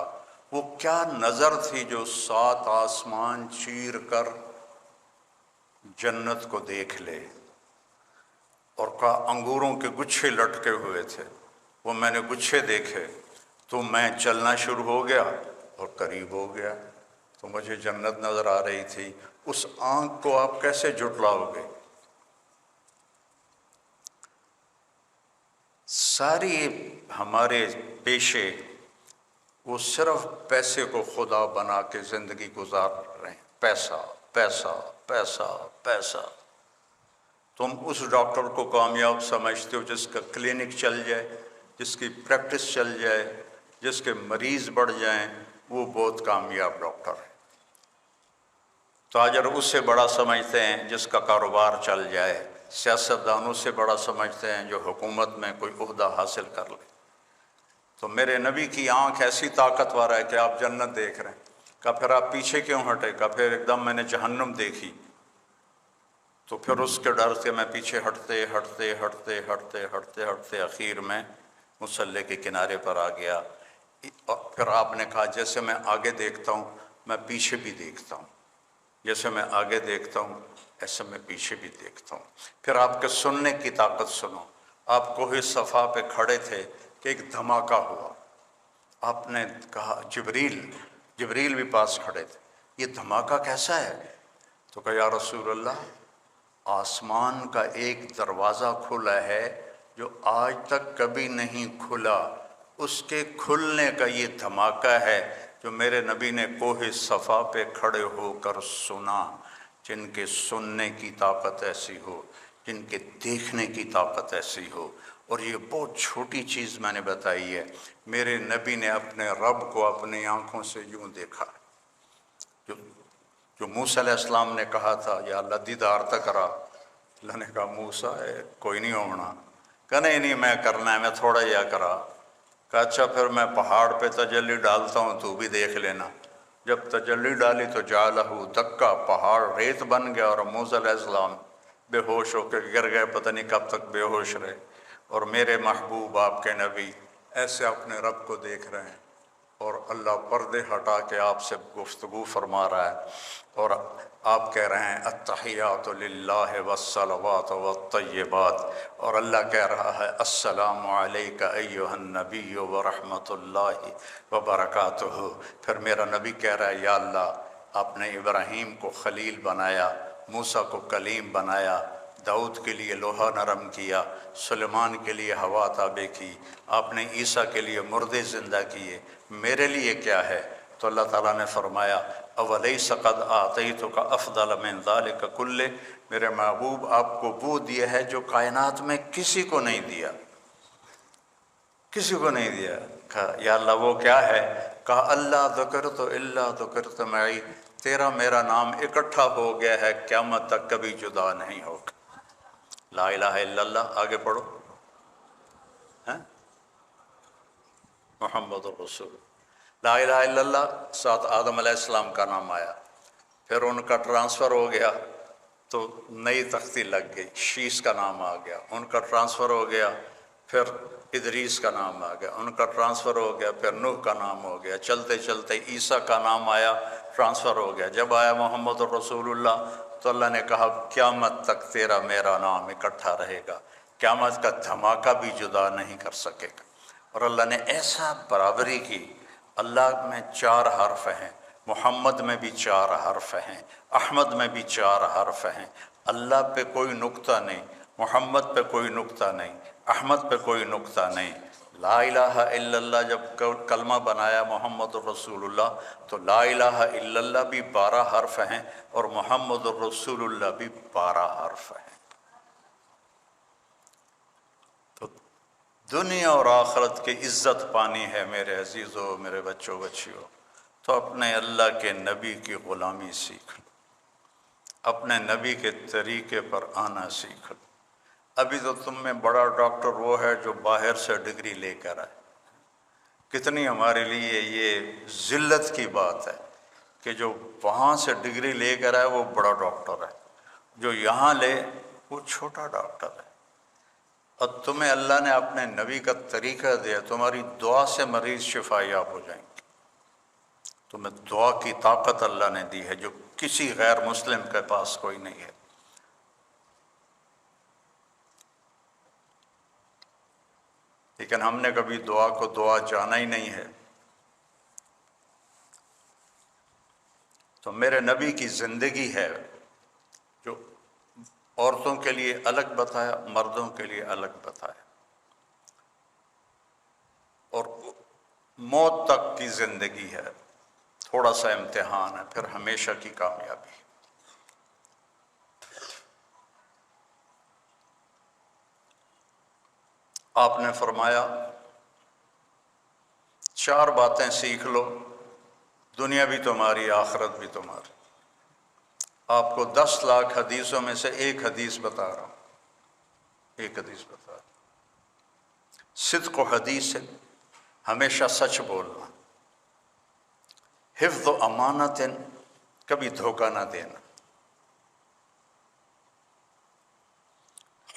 وہ کیا نظر تھی جو 7 آسمان چیر کر جنت کو دیکھ لے۔ اور کہا انگوروں کے گچھے لٹکے ہوئے تھے، وہ میں نے گچھے دیکھے تو میں چلنا شروع ہو گیا اور قریب ہو گیا، تو مجھے جنت نظر آ رہی تھی۔ اس آنکھ کو آپ کیسے جھٹلاؤ گے؟ ساری ہمارے پیشے وہ صرف پیسے کو خدا بنا کے زندگی گزار رہے ہیں۔ پیسہ پیسہ پیسہ پیسہ۔ تم اس ڈاکٹر کو کامیاب سمجھتے ہو جس کا کلینک چل جائے، جس کی پریکٹس چل جائے، جس کے مریض بڑھ جائیں، وہ بہت کامیاب ڈاکٹر ہے۔ تاجر اس سے بڑا سمجھتے ہیں جس کا کاروبار چل جائے، سیاستدانوں سے بڑا سمجھتے ہیں جو حکومت میں کوئی عہدہ حاصل کر لے۔ تو میرے نبی کی آنکھ ایسی طاقتور ہے کہ آپ جنت دیکھ رہے ہیں۔ کہا پھر آپ پیچھے کیوں ہٹے؟ کہا پھر ایک دم میں نے جہنم دیکھی، تو پھر اس کے ڈر سے میں پیچھے ہٹتے ہٹتے ہٹتے ہٹتے ہٹتے ہٹتے اخیر میں مصلی کے کنارے پر آ گیا۔ اور پھر آپ نے کہا جیسے میں آگے دیکھتا ہوں میں پیچھے بھی دیکھتا ہوں، جیسے میں آگے دیکھتا ہوں ایسے میں پیچھے بھی دیکھتا ہوں۔ پھر آپ کے سننے کی طاقت سنو۔ آپ کوہ صفا پہ کھڑے تھے کہ ایک دھماکہ ہوا۔ آپ نے کہا جبریل بھی پاس کھڑے تھے، یہ دھماکہ کیسا ہے؟ تو کہا یا رسول اللہ، آسمان کا ایک دروازہ کھلا ہے جو آج تک کبھی نہیں کھلا، اس کے کھلنے کا یہ دھماکہ ہے جو میرے نبی نے کوہ صفا پہ کھڑے ہو کر سنا۔ جن کے سننے کی طاقت ایسی ہو، جن کے دیکھنے کی طاقت ایسی ہو۔ اور یہ بہت چھوٹی چیز میں نے بتائی ہے، میرے نبی نے اپنے رب کو اپنی آنکھوں سے یوں دیکھا۔ جو موسیٰ علیہ السلام نے کہا تھا یا اللہ دیدار تک رہا، اللہ نے کہا موسیٰ کوئی نہیں ہونا۔ کہا نہیں میں کرنا ہے، میں تھوڑا یا کرا۔ کہا اچھا پھر میں پہاڑ پہ تجلی ڈالتا ہوں تو بھی دیکھ لینا۔ جب تجلی ڈالی تو جعلہ دکا، پہاڑ ریت بن گیا اور موسیٰ علیہ السلام بے ہوش ہو کے گر گئے، پتہ نہیں کب تک بے ہوش رہے۔ اور میرے محبوب آپ کے نبی ایسے اپنے رب کو دیکھ رہے ہیں اور اللہ پردے ہٹا کے آپ سے گفتگو فرما رہا ہے، اور آپ کہہ رہے ہیں التحیات للہ والصلوات والطیبات، اور اللہ کہہ رہا ہے السلام علیک ایہا النبی ورحمۃ اللہ وبرکاتہ۔ پھر میرا نبی کہہ رہا ہے یا اللہ آپ نے ابراہیم کو خلیل بنایا، موسیٰ کو کلیم بنایا، داؤد کے لیے لوہا نرم کیا، سلیمان کے لیے ہوا تابع کی، آپ نے عیسیٰ کے لیے مردے زندہ کیے، میرے لیے کیا ہے؟ تو اللہ تعالیٰ نے فرمایا اولیس قد آتیتک افضل من ذلک کلہ، میرے محبوب آپ کو وہ دیا ہے جو کائنات میں کسی کو نہیں دیا، کسی کو نہیں دیا۔ کہا یا اللہ وہ کیا ہے؟ کہا اللہ ذکرت الا ذکرت معی، تیرا میرا نام اکٹھا ہو گیا ہے، قیامت تک کبھی جدا نہیں ہوگا۔ لا الہ الا اللہ، آگے پڑھو محمد رسول۔ لا الہ الا اللہ ساتھ آدم علیہ السلام کا نام آیا، پھر ان کا ٹرانسفر ہو گیا تو نئی تختی لگ گئی، شیس کا نام آ گیا، ان کا ٹرانسفر ہو گیا، پھر ادریس کا نام آ گیا، ان کا ٹرانسفر ہو گیا، پھر نوح کا نام ہو گیا، چلتے چلتے عیسیٰ کا نام آیا، ٹرانسفر ہو گیا۔ جب آیا محمد رسول اللہ تو اللہ نے کہا قیامت تک تیرا میرا نام اکٹھا رہے گا، قیامت کا دھماکہ بھی جدا نہیں کر سکے گا۔ اور اللہ نے ایسا برابری کی، اللہ میں 4 حرف ہیں، محمد میں بھی 4 حرف ہیں، احمد میں بھی 4 حرف ہیں، اللہ پہ کوئی نقطہ نہیں، محمد پہ کوئی نقطہ نہیں، احمد پہ کوئی نقطہ نہیں۔ لا الہ الا اللہ جب کلمہ بنایا محمد الرسول اللہ، تو لا الہ الا اللہ بھی 12 حرف ہیں اور محمد الرسول اللہ بھی 12 حرف ہیں۔ تو دنیا اور آخرت کی عزت پانی ہے میرے عزیزوں، میرے بچوں بچیوں، تو اپنے اللہ کے نبی کی غلامی سیکھ لو، اپنے نبی کے طریقے پر آنا سیکھ لو۔ ابھی تو تم میں بڑا ڈاکٹر وہ ہے جو باہر سے ڈگری لے کر آئے۔ کتنی ہمارے لیے یہ ذلت کی بات ہے کہ جو وہاں سے ڈگری لے کر آئے وہ بڑا ڈاکٹر ہے، جو یہاں لے وہ چھوٹا ڈاکٹر ہے۔ اور تمہیں اللہ نے اپنے نبی کا طریقہ دیا، تمہاری دعا سے مریض شفا یاب ہو جائیں گے۔ تمہیں دعا کی طاقت اللہ نے دی ہے جو کسی غیر مسلم کے پاس کوئی نہیں ہے۔ لیکن ہم نے کبھی دعا کو دعا جانا ہی نہیں ہے۔ تو میرے نبی کی زندگی ہے جو عورتوں کے لیے الگ بتایا، مردوں کے لیے الگ بتایا، اور موت تک کی زندگی ہے، تھوڑا سا امتحان ہے، پھر ہمیشہ کی کامیابی۔ آپ نے فرمایا 4 باتیں سیکھ لو، دنیا بھی تمہاری، آخرت بھی تمہاری۔ آپ کو 10 لاکھ حدیثوں میں سے ایک حدیث بتا رہا ہوں، ایک حدیث بتا رہا ہوں۔ صدق و حدیث ہے، ہمیشہ سچ بولنا، حفظ و امانت، کبھی دھوکہ نہ دینا،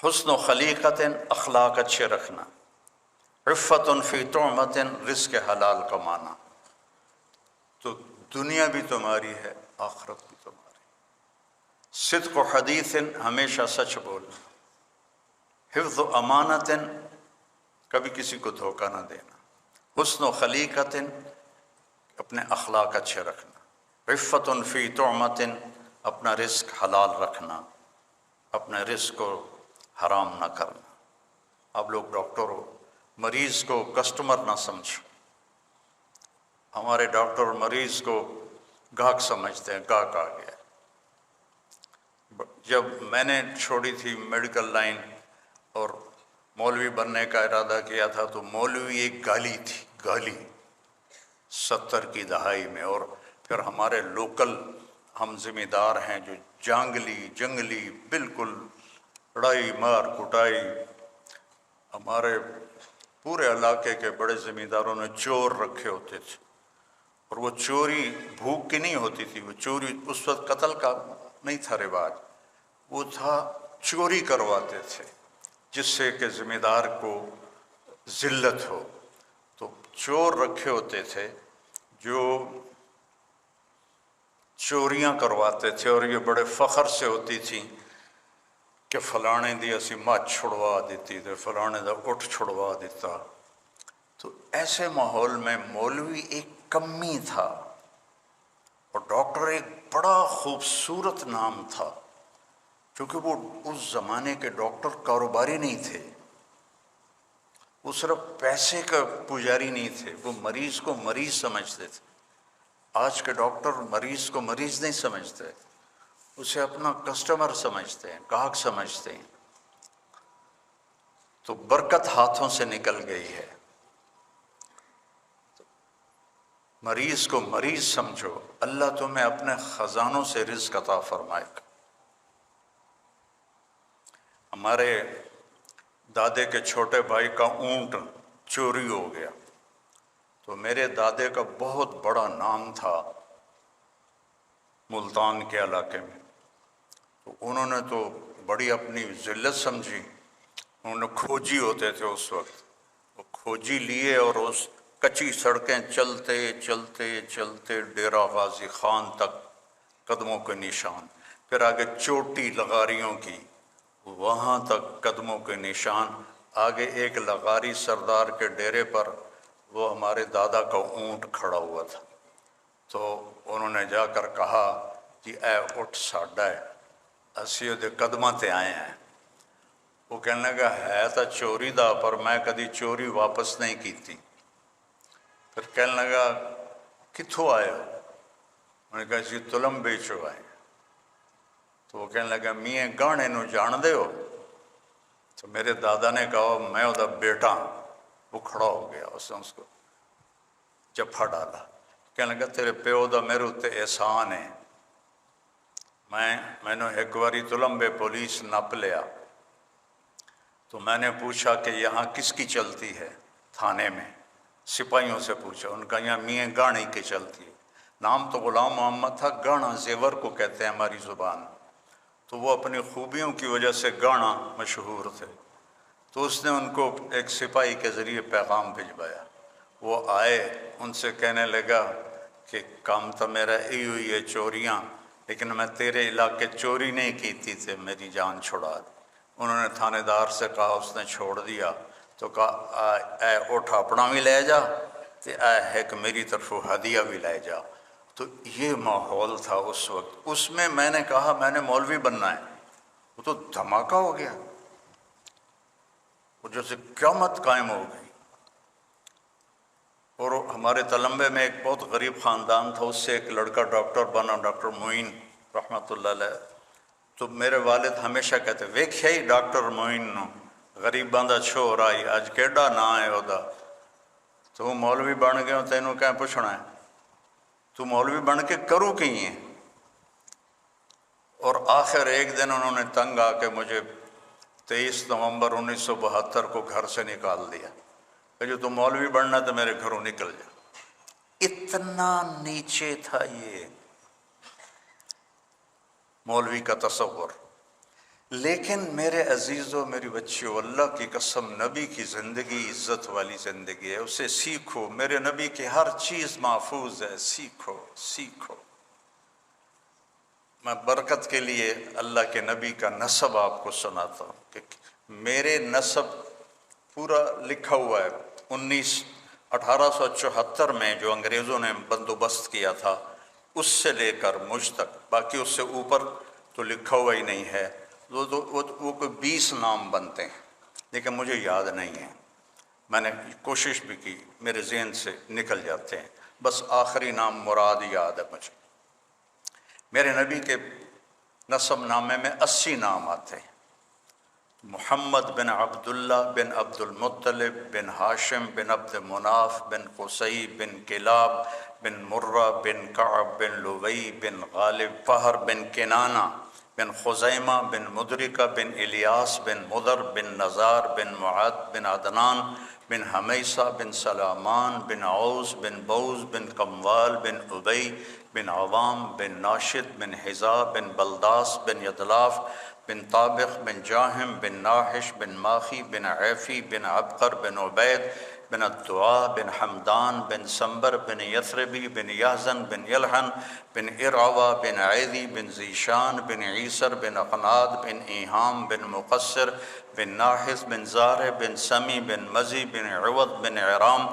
حسن و خلیقت، اخلاق اچھے رکھنا، عفت فی طعمت، رزق حلال کمانا۔ تو دنیا بھی تمہاری ہے، آخرت بھی تمہاری۔ صدق و حدیث، ہمیشہ سچ بولنا، حفظ و امانت، کبھی کسی کو دھوکہ نہ دینا، حسن و خلیقت، اپنے اخلاق اچھے رکھنا، عفت فی طعمت، اپنا رزق حلال رکھنا، اپنے رزق کو حرام نہ کرنا۔ آپ لوگ ڈاکٹر ہو، مریض کو کسٹمر نہ سمجھو۔ ہمارے ڈاکٹر مریض کو گاہک سمجھتے ہیں، گاہک آ گیا۔ جب میں نے چھوڑی تھی میڈیکل لائن اور مولوی بننے کا ارادہ کیا تھا، تو مولوی ایک گالی تھی، گالی 70 کی دہائی میں۔ اور پھر ہمارے لوکل ہم ذمہ دار ہیں جو جنگلی بالکل لڑائی مار کٹائی، ہمارے پورے علاقے کے بڑے ذمہ داروں نے چور رکھے ہوتے تھے، اور وہ چوری بھوک کی نہیں ہوتی تھی، وہ چوری اس وقت قتل کا نہیں تھا رواج، وہ تھا چوری کرواتے تھے جس سے کہ ذمہ دار کو ذلت ہو۔ تو چور رکھے ہوتے تھے جو چوریاں کرواتے تھے، اور یہ بڑے فخر سے ہوتی تھیں کہ فلانے دی اسی مچھ چھڑوا دیتی تھے، فلانے دا اٹھ چھڑوا دیتا۔ تو ایسے ماحول میں مولوی ایک کمی تھا، اور ڈاکٹر ایک بڑا خوبصورت نام تھا، کیونکہ وہ اس زمانے کے ڈاکٹر کاروباری نہیں تھے، وہ صرف پیسے کا پجاری نہیں تھے، وہ مریض کو مریض سمجھتے تھے۔ آج کے ڈاکٹر مریض کو مریض نہیں سمجھتے، اسے اپنا کسٹمر سمجھتے ہیں، گاہک سمجھتے ہیں۔ تو برکت ہاتھوں سے نکل گئی ہے۔ مریض کو مریض سمجھو، اللہ تمہیں اپنے خزانوں سے رزق عطا فرمائے گا۔ ہمارے دادے کے چھوٹے بھائی کا اونٹ چوری ہو گیا، تو میرے دادے کا بہت بڑا نام تھا ملتان کے علاقے میں، تو انہوں نے تو بڑی اپنی ذلت سمجھی، انہوں نے کھوجی ہوتے تھے اس وقت، وہ کھوجی لیے اور اس کچی سڑکیں چلتے چلتے چلتے ڈیرہ غازی خان تک قدموں کے نشان، پھر آگے چوٹی لغاریوں کی، وہاں تک قدموں کے نشان، آگے ایک لغاری سردار کے ڈیرے پر وہ ہمارے دادا کا اونٹ کھڑا ہوا تھا۔ تو انہوں نے جا کر کہا کہ اے اٹھ ساڈا ہے، اسی دے قدماں تے آئے ہیں۔ وہ کہنے لگا ہے تو چوری دا پر میں کدی چوری واپس نہیں کی تھی۔ پھر کہنے لگا کتھوں آئے ہو؟ میں نے کہا جی تلم بیچو آئے۔ تو وہ کہنے لگا میاں گانے نو جان دے ہو؟ تو میرے دادا نے کہا میں وہ بیٹا ہوں۔ وہ کھڑا ہو گیا، اس نے اس کو جفا ڈالا، کہنے لگا تیرے پیو دا میرے اتنے احسان ہے، میں نے ایک باری تلمبے پولیس نپ لیا تو میں نے پوچھا کہ یہاں کس کی چلتی ہے؟ تھانے میں سپاہیوں سے پوچھا، ان کا یہاں میاں گانے کی چلتی ہے۔ نام تو غلام محمد تھا، گانا زیور کو کہتے ہیں ہماری زبان، تو وہ اپنی خوبیوں کی وجہ سے گانا مشہور تھے۔ تو اس نے ان کو ایک سپاہی کے ذریعے پیغام بھجوایا، وہ آئے، ان سے کہنے لگا کہ کام تو میرا یہی ہوئی ہے چوریاں، لیکن میں تیرے علاقے چوری نہیں کی تھی تے میری جان چھڑا دی۔ انہوں نے تھانے دار سے کہا، اس نے چھوڑ دیا تو کہا اے اٹھ اپنا بھی لے جا تے اے ایک میری طرف ہدیہ بھی لے جا۔ تو یہ ماحول تھا اس وقت۔ اس میں نے کہا میں نے مولوی بننا ہے، وہ تو دھماکہ ہو گیا، وہ جیسے قیامت قائم ہو گئی۔ اور ہمارے تلمبے میں ایک بہت غریب خاندان تھا، اس سے ایک لڑکا ڈاکٹر بنا، ڈاکٹر معین رحمۃ اللہ علیہ۔ تو میرے والد ہمیشہ کہتے ویکھیا ہی ڈاکٹر معین نو، غریباں دا چھوڑ آئی، اج کیڈا نا ہے ادا، تو مولوی بن گیا، تینوں کہیں پوچھنا ہے تو مولوی بن کے کرو کی ہے؟ اور آخر ایک دن انہوں نے تنگ آ کے مجھے 23 نومبر 1972 کو گھر سے نکال دیا کہ جو تم مولوی بننا تو میرے گھروں نکل جا۔ اتنا نیچے تھا یہ مولوی کا تصور۔ لیکن میرے عزیزوں، میری بچیوں، اللہ کی قسم، نبی کی زندگی عزت والی زندگی ہے، اسے سیکھو۔ میرے نبی کی ہر چیز محفوظ ہے، سیکھو سیکھو۔ میں برکت کے لیے اللہ کے نبی کا نسب آپ کو سناتا ہوں کہ میرے نسب پورا لکھا ہوا ہے۔ 1874 میں جو انگریزوں نے بندوبست کیا تھا اس سے لے کر مجھ تک، باقی اس سے اوپر تو لکھا ہوا ہی نہیں ہے۔ وہ کوئی 20 نام بنتے ہیں لیکن مجھے یاد نہیں ہے، میں نے کوشش بھی کی، میرے ذہن سے نکل جاتے ہیں، بس آخری نام مراد یاد ہے مجھے۔ میرے نبی کے نسب نامے میں 80 نام آتے ہیں۔ محمد بن عبداللہ بن عبد المطلب بن ہاشم بن عبد مناف بن قصی بن کلاب بن مرہ بن کعب بن لوی بن غالب فہر بن کنانہ بن خزیمہ بن مدرکہ بن الیاس بن مدر بن نزار بن معد بن عدنان بن حمیسہ بن سلامان بن عوس بن بوز بن کموال بن ابی بن عوام بن ناشد بن حذا بن بلداس بن یدلاف بن طابق بن جاہم بن ناحش بن ماخی بن عیفی بن عبقر بن عبید بن الدعاء بن حمدان بن سنبر بن یثربی بن یحزن بن یلحن بن ارعوا بن عیدی بن زیشان بن عیسر بن اقناد بن ایہام بن مقصر بن ناحس بن زارع بن سمی بن مزی بن عوض بن عرام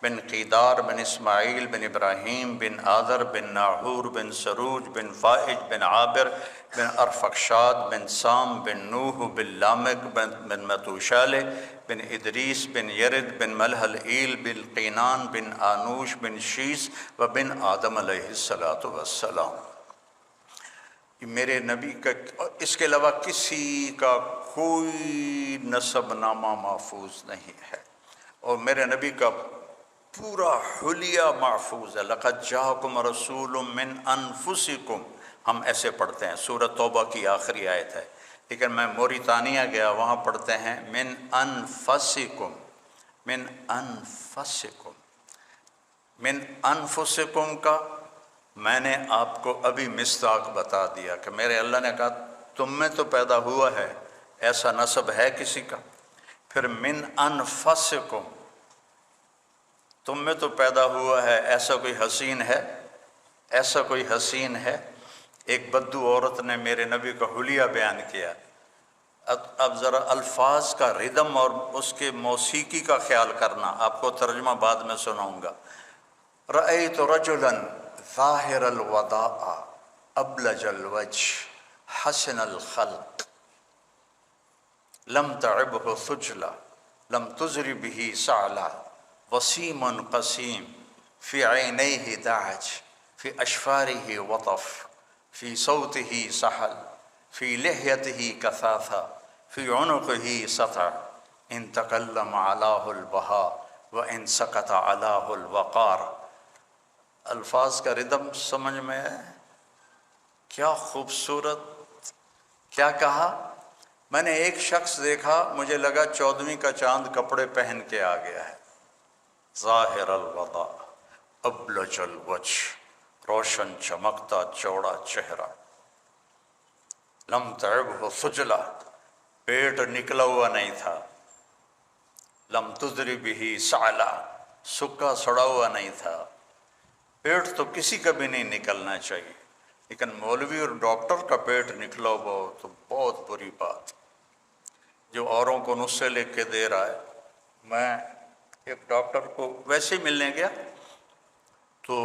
بن قیدار بن اسماعیل بن ابراہیم بن آذر بن ناحور بن سروج بن فائج بن عابر بن ارفقشاد بن سام بن نوح بن لامک بن متوشالہ بن ادریس بن یرد بن ملحل ایل بن قینان بن آنوش بن شیس و بن آدم علیہ السلام۔ میرے نبی کا اس کے علاوہ کسی کا کوئی نسب نامہ محفوظ نہیں ہے، اور میرے نبی کا پورا حلیہ محفوظ ہے۔ لقد جاءکم رسول من انفسکم، ہم ایسے پڑھتے ہیں، سورۃ توبہ کی آخری آیت ہے، لیکن میں موریتانیہ گیا، وہاں پڑھتے ہیں من انفسکم، من انفسکم، من انفسکم کا میں نے آپ کو ابھی مصداق بتا دیا کہ میرے اللہ نے کہا تم میں تو پیدا ہوا ہے، ایسا نسب ہے کسی کا؟ پھر من انفسکم، تم میں تو پیدا ہوا ہے، ایسا کوئی حسین ہے؟ ایسا کوئی حسین ہے؟ ایک بدو عورت نے میرے نبی کا حلیہ بیان کیا۔ اب ذرا الفاظ کا ردم اور اس کے موسیقی کا خیال کرنا، آپ کو ترجمہ بعد میں سناؤں گا۔ رأیت رجلا ظاہر الوداع ابلج الوجہ حسن الخلق، لم تعبه ثجلا لم تزر به سعلا وسيم قسيم في عينيه دعج في أشفاره وطف في صوته سحل في لحيته كثاثة في عنقه سطع إن تكلم علاه البهاء وإن سكت علاه الوقار۔ الفاظ کا ردم سمجھ میں ہے؟ کیا خوبصورت، کیا کہا؟ میں نے ایک شخص دیکھا، مجھے لگا 14ویں کا چاند کپڑے پہن کے آ گیا ہے۔ ظاہر الوضاء ابلج الوجه، روشن چمکتا چوڑا چہرہ۔ لم تعبه ثجلا، پیٹ نکلا ہوا نہیں تھا۔ لم تضری به سعلا، سکا سڑا ہوا نہیں تھا۔ پیٹ تو کسی کا بھی نہیں نکلنا چاہیے، لیکن مولوی اور ڈاکٹر کا پیٹ نکلا ہوا ہو تو بہت بری بات۔ جو اوروں کو نسخے لکھ کے دے رہا ہے، میں ایک ڈاکٹر کو ویسے ہی ملنے گیا تو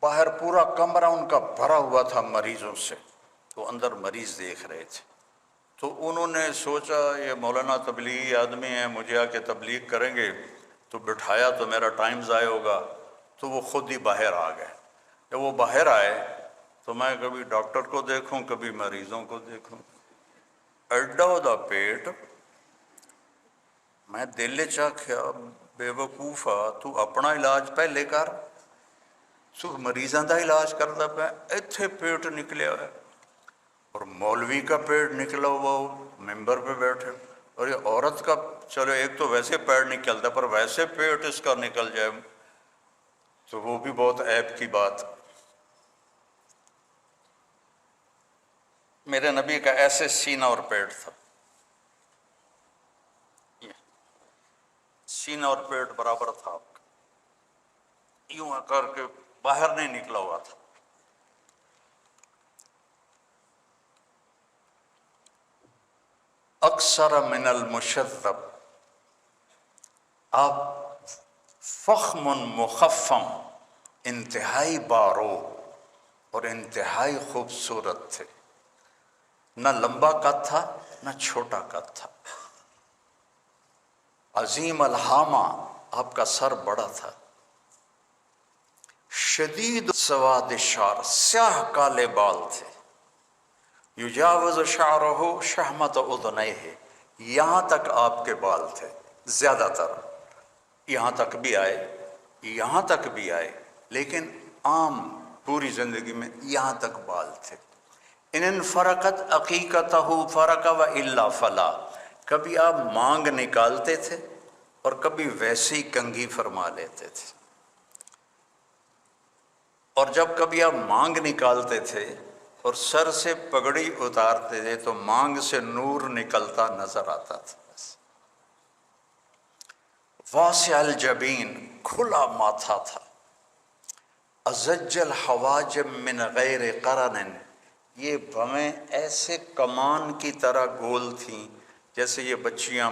باہر پورا کمرہ ان کا بھرا ہوا تھا مریضوں سے، تو اندر مریض دیکھ رہے تھے۔ تو انہوں نے سوچا یہ مولانا تبلیغی آدمی ہیں، مجھے آ کے تبلیغ کریں گے، تو بٹھایا تو میرا ٹائم ضائع ہوگا، تو وہ خود ہی باہر آ گئے۔ جب وہ باہر آئے تو میں کبھی ڈاکٹر کو دیکھوں کبھی مریضوں کو دیکھوں، ایڈا دا پیٹ۔ میں دل چاکھیا بے وقوفا، تو اپنا علاج پہلے کر، تو مریضاں دا علاج کردا پیا، ایتھے پیٹ نکلیا ہے۔ اور مولوی کا پیٹ نکلا ہوا ہو، ممبر پہ بیٹھے، اور یہ عورت کا چلو ایک تو ویسے پیٹ نکلتا، پر ویسے پیٹ اس کا نکل جائے تو وہ بھی بہت عیب کی بات۔ میرے نبی کا ایسے سینہ اور پیٹ تھا، سینہ اور پیٹ برابر تھا آپ کا، یوں کر کے باہر نہیں نکلا ہوا تھا۔ اکثر من المشذب، آپ فخم مخفم، انتہائی بارو اور انتہائی خوبصورت تھے۔ نہ لمبا قد تھا نہ چھوٹا قد تھا۔ عظیم الحامہ، آپ کا سر بڑا تھا۔ شدید سواد شعر، سیاہ کالے بال تھے۔ یجاوز شعرہ شہمت اذنیہ، یہاں تک آپ کے بال تھے، زیادہ تر یہاں تک بھی آئے، یہاں تک بھی آئے، لیکن عام پوری زندگی میں یہاں تک بال تھے۔ ان فرقت عقیقتہ فرق و الا فلا، کبھی آپ مانگ نکالتے تھے اور کبھی ویسے ہی کنگھی فرما لیتے تھے۔ اور جب کبھی آپ مانگ نکالتے تھے اور سر سے پگڑی اتارتے تھے تو مانگ سے نور نکلتا نظر آتا تھا۔ واسع الجبین، کھلا ماتھا تھا۔ ازج الحواجب من غیر قرن، یہ بھویں ایسے کمان کی طرح گول تھیں جیسے یہ بچیاں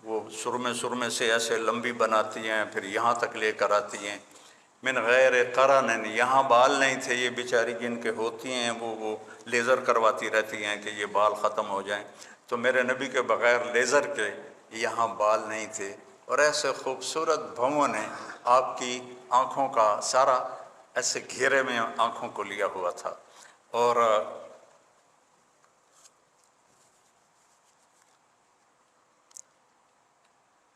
وہ سرمے سے ایسے لمبی بناتی ہیں پھر یہاں تک لے کر آتی ہیں۔ من غیر قرن، یہاں بال نہیں تھے، یہ بیچاری جن کے ہوتی ہیں وہ لیزر کرواتی رہتی ہیں کہ یہ بال ختم ہو جائیں، تو میرے نبی کے بغیر لیزر کے یہاں بال نہیں تھے، اور ایسے خوبصورت بھووں نے آپ کی آنکھوں کا سارا ایسے گھیرے میں آنکھوں کو لیا ہوا تھا۔ اور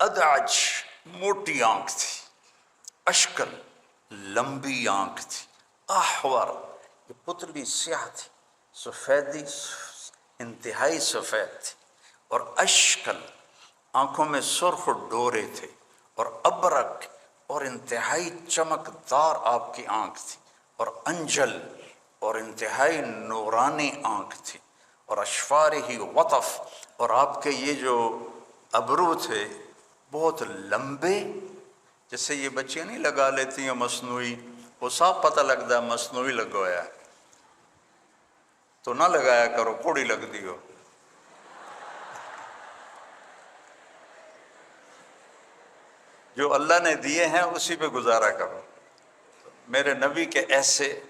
ادعج، موٹی آنکھ تھی، اشکل، لمبی آنکھ تھی، احور، یہ پتلی سیاہ تھی، سفیدی انتہائی سفید تھی، اور اشکل، آنکھوں میں سرخ ڈورے تھے، اور ابرک، اور انتہائی چمکدار آپ کی آنکھ تھی، اور انجل، اور انتہائی نورانی آنکھ تھی، اور اشفارہ وطف، اور آپ کے یہ جو ابرو تھے بہت لمبے، جیسے یہ بچیاں نہیں لگا لیتی ہیں مصنوعی، وہ صاف پتہ لگتا ہے مصنوعی لگوایا ہے، تو نہ لگایا کرو، کوڑی لگ دی ہو۔ جو اللہ نے دیے ہیں اسی پہ گزارا کرو۔ میرے نبی کے ایسے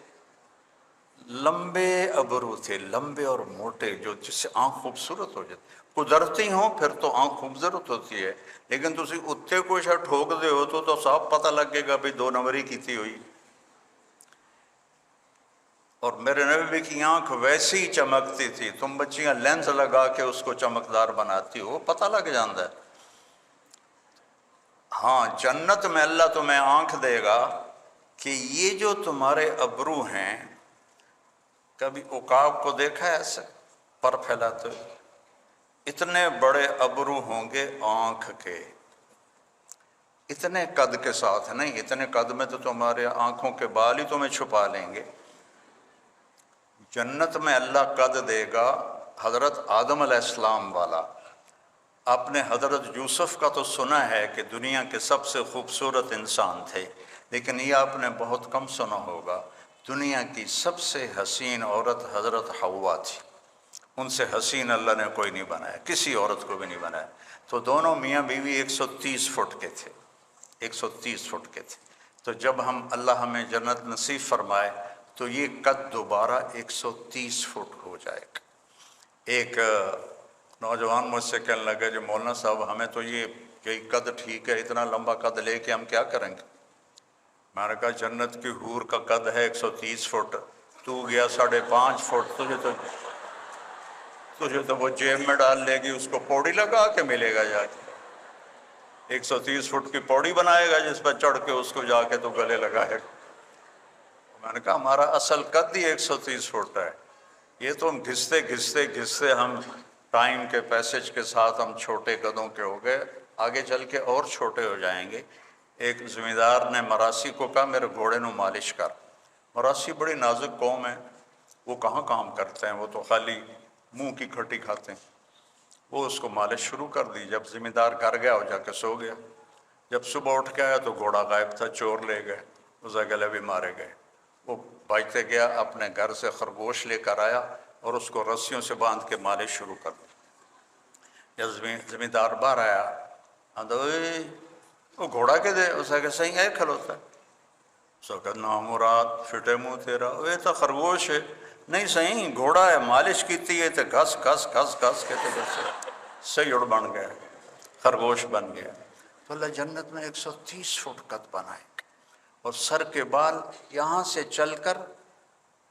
لمبے ابرو تھے، لمبے اور موٹے، جو جس سے آنکھ خوبصورت ہو جاتی، قدرتی ہوں پھر تو آنکھ خوبصورت ہوتی ہے، لیکن تسی اتنے کوئی شاید ٹھوک دے ہو تو صاف پتہ لگے گا بھی 2 نمبری کیتی ہوئی۔ اور میرے نبی کی آنکھ ویسی ہی چمکتی تھی، تم بچیاں لینس لگا کے اس کو چمکدار بناتی ہو، پتہ لگ جاندہ ہے۔ ہاں جنت میں اللہ تمہیں آنکھ دے گا کہ یہ جو تمہارے ابرو ہیں، کبھی عقاب کو دیکھا ہے ایسے پر پھیلاتے ہوئے؟ اتنے بڑے ابرو ہوں گے آنکھ کے، اتنے قد کے ساتھ نہیں، اتنے قد میں تو تمہارے آنکھوں کے بال ہی تمہیں چھپا لیں گے۔ جنت میں اللہ قد دے گا حضرت آدم علیہ السلام والا۔ آپ نے حضرت یوسف کا تو سنا ہے کہ دنیا کے سب سے خوبصورت انسان تھے، لیکن یہ آپ نے بہت کم سنا ہوگا، دنیا کی سب سے حسین عورت حضرت حوا تھی، ان سے حسین اللہ نے کوئی نہیں بنایا، کسی عورت کو بھی نہیں بنایا۔ تو دونوں میاں بیوی 130 فٹ کے تھے، 130 فٹ کے تھے۔ تو جب اللہ ہمیں جنت نصیب فرمائے تو یہ قد دوبارہ 130 فٹ ہو جائے گا۔ ایک نوجوان مجھ سے کہنے لگا جو مولانا صاحب ہمیں تو یہ قد ٹھیک ہے، اتنا لمبا قد لے کے ہم کیا کریں گے؟ میں نے کہا جنت کی حور کا قد ہے 130 فٹ، تو گیا 5.5 فٹ، تجھے تو وہ جیب میں ڈال لے گی، اس کو پوڑی لگا کے ملے گا جا کے، 130 فٹ کی پوڑی بنائے گا جس پر چڑھ کے اس کو جا کے تو گلے لگائے گا۔ میں نے کہا ہمارا اصل قد ہی 130 فٹ ہے، یہ تو ہم گھستے گھستے گھستے ہم ٹائم کے پیسج کے ساتھ ہم چھوٹے قدوں کے ہو گئے، آگے چل کے اور چھوٹے ہو جائیں گے۔ ایک زمیندار نے مراسی کو کہا میرے گھوڑے نو مالش کر۔ مراسی بڑی نازک قوم ہے، وہ کہاں کام کرتے ہیں، وہ تو خالی منہ کی کھٹی کھاتے ہیں۔ وہ اس کو مالش شروع کر دی، جب زمیندار گھر گیا وہ جا کے سو گیا۔ جب صبح اٹھ کے آیا تو گھوڑا غائب تھا، چور لے گئے، اسے گلے بھی مارے گئے۔ وہ بھاگتے گیا، اپنے گھر سے خرگوش لے کر آیا اور اس کو رسیوں سے باندھ کے مالش شروع کر دی۔ جب زمیندار باہر آیا، وہ گھوڑا کے دے، اسے کہ صحیح ہے کھلوتا ہے، اسے کہ نامراد فٹے منہ تیرا، وہ تو خرگوش ہے، نہیں صحیح گھوڑا ہے، مالش کیتی ہے تو گھس گھس گھس گھس کے تو سیڑ بن گیا، خرگوش بن گیا۔ تو اللہ جنت میں 130 فٹ قد بنائے گا، اور سر کے بال یہاں سے چل کر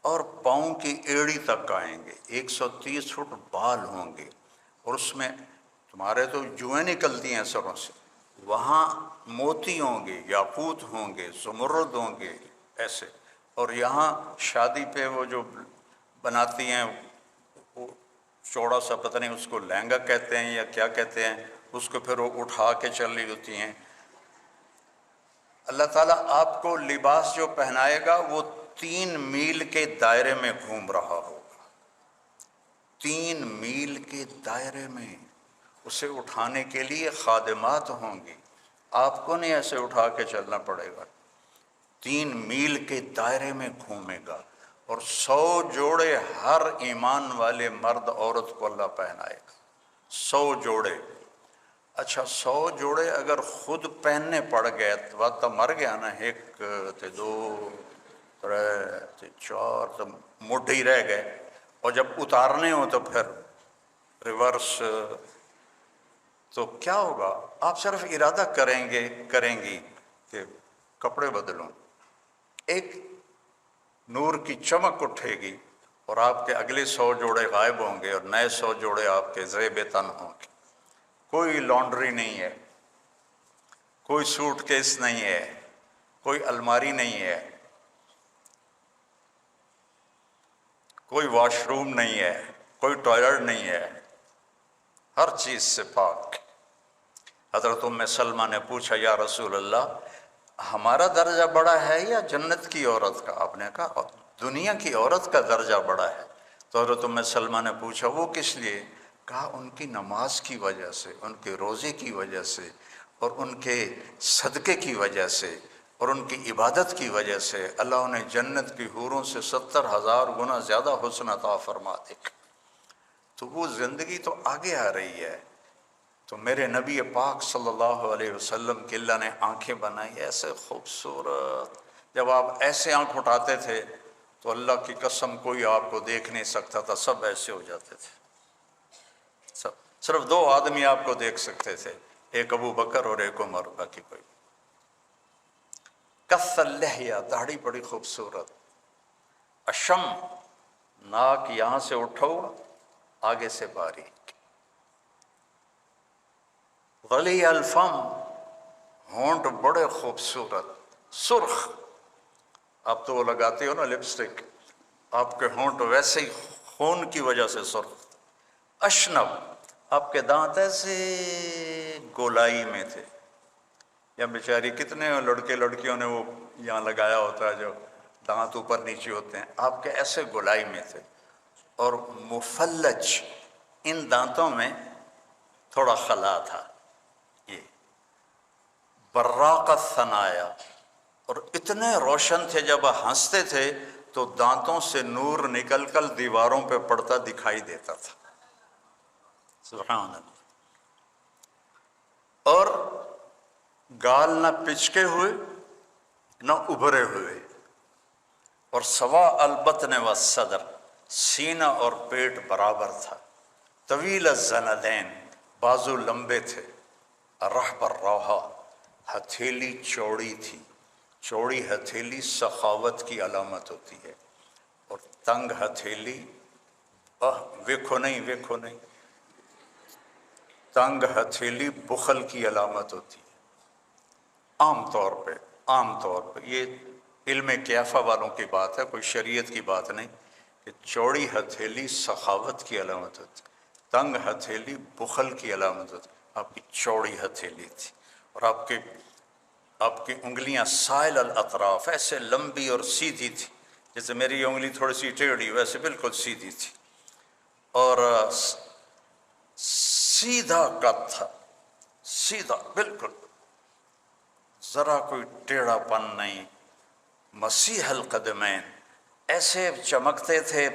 اور پاؤں کی ایڑی تک آئیں گے، 130 فٹ بال ہوں گے، اور اس میں تمہارے تو جوئیں نکلتی ہیں سروں سے، وہاں موتی ہوں گے، یاقوت ہوں گے، زمرد ہوں گے ایسے، اور یہاں شادی پہ وہ جو بناتی ہیں وہ چوڑا سا، پتہ نہیں اس کو لہنگا کہتے ہیں یا کیا کہتے ہیں، اس کو پھر وہ اٹھا کے چل رہی ہوتی ہیں۔ اللہ تعالیٰ آپ کو لباس جو پہنائے گا وہ 3 میل کے دائرے میں گھوم رہا ہوگا، 3 میل کے دائرے میں۔ اسے اٹھانے کے لیے خادمات ہوں گی، آپ کو نہیں ایسے اٹھا کے چلنا پڑے گا، 3 میل کے دائرے میں گھومے گا، اور 100 جوڑے ہر ایمان والے مرد عورت کو اللہ پہنائے گا، 100 جوڑے۔ اچھا 100 جوڑے اگر خود پہننے پڑ گئے تو مر گیا نا، 1 تے 2 3 تے 4 تو مٹھ ہی رہ گئے، اور جب اتارنے ہو تو پھر ریورس، تو کیا ہوگا؟ آپ صرف ارادہ کریں گی کہ کپڑے بدلوں، ایک نور کی چمک اٹھے گی اور آپ کے اگلے 100 جوڑے غائب ہوں گے اور نئے 100 جوڑے آپ کے زیب تن ہوں گے۔ کوئی لانڈری نہیں ہے، کوئی سوٹ کیس نہیں ہے، کوئی الماری نہیں ہے، کوئی واش روم نہیں ہے، کوئی ٹوائلٹ نہیں ہے، ہر چیز سے پاک۔ حضرت ام سلمہ نے پوچھا یا رسول اللہ ہمارا درجہ بڑا ہے یا جنت کی عورت کا؟ آپ نے کہا دنیا کی عورت کا درجہ بڑا ہے۔ تو حضرت ام سلمہ نے پوچھا وہ کس لیے؟ کہا ان کی نماز کی وجہ سے، ان کے روزے کی وجہ سے، اور ان کے صدقے کی وجہ سے، اور ان کی عبادت کی وجہ سے اللہ انہیں جنت کی حوروں سے 70,000 گنا زیادہ حسن عطا فرما دے گا۔ تو وہ زندگی تو آگے آ رہی ہے۔ تو میرے نبی پاک صلی اللہ علیہ وسلم کی اللہ نے آنکھیں بنائی ایسے خوبصورت، جب آپ ایسے آنکھ اٹھاتے تھے تو اللہ کی قسم کوئی آپ کو دیکھ نہیں سکتا تھا، سب ایسے ہو جاتے تھے، سب، صرف دو آدمی آپ کو دیکھ سکتے تھے، ایک ابو بکر اور ایک عمر، باقی کوئی۔ کث اللحیہ، داڑھی بڑی خوبصورت، اشم، ناک یہاں سے اٹھا ہوا، آگے سے باریک، غلی الفم، ہونٹ بڑے خوبصورت، سرخ، آپ تو وہ لگاتے ہو نا لپسٹک، آپ کے ہونٹ ویسے ہی خون کی وجہ سے سرخ، اشنب، آپ کے دانت ایسے گولائی میں تھے، یا بیچاری کتنے لڑکے لڑکیوں نے وہ یہاں لگایا ہوتا ہے جو دانت اوپر نیچے ہوتے ہیں، آپ کے ایسے گولائی میں تھے، اور مفلج، ان دانتوں میں تھوڑا خلا تھا، یہ براق الثنایا، اور اتنے روشن تھے، جب ہنستے تھے تو دانتوں سے نور نکل کر دیواروں پہ پڑتا دکھائی دیتا تھا، سبحان اللہ، اور گال نہ پچکے ہوئے نہ ابھرے ہوئے، اور سوا البطن والصدر، سینہ اور پیٹ برابر تھا، طویل الزندین، بازو لمبے تھے، رحب الروحا، ہتھیلی چوڑی تھی، چوڑی ہتھیلی سخاوت کی علامت ہوتی ہے، اور تنگ ہتھیلی، ویکھو نہیں، تنگ ہتھیلی بخل کی علامت ہوتی ہے، عام طور پہ یہ علم کیافہ والوں کی بات ہے، کوئی شریعت کی بات نہیں، کہ چوڑی ہتھیلی سخاوت کی علامت ہوتی، تنگ ہتھیلی بخل کی علامت ہوتی، آپ کی چوڑی ہتھیلی تھی، اور آپ کی انگلیاں سائل الاطراف، ایسے لمبی اور سیدھی تھی، جیسے میری انگلی تھوڑی سی ٹیڑھی ویسے بالکل سیدھی تھی، اور سیدھا قد تھا، سیدھا بالکل، ذرا کوئی ٹیڑھا پن نہیں، مسیح القدمین، ایسے چمکتے تھے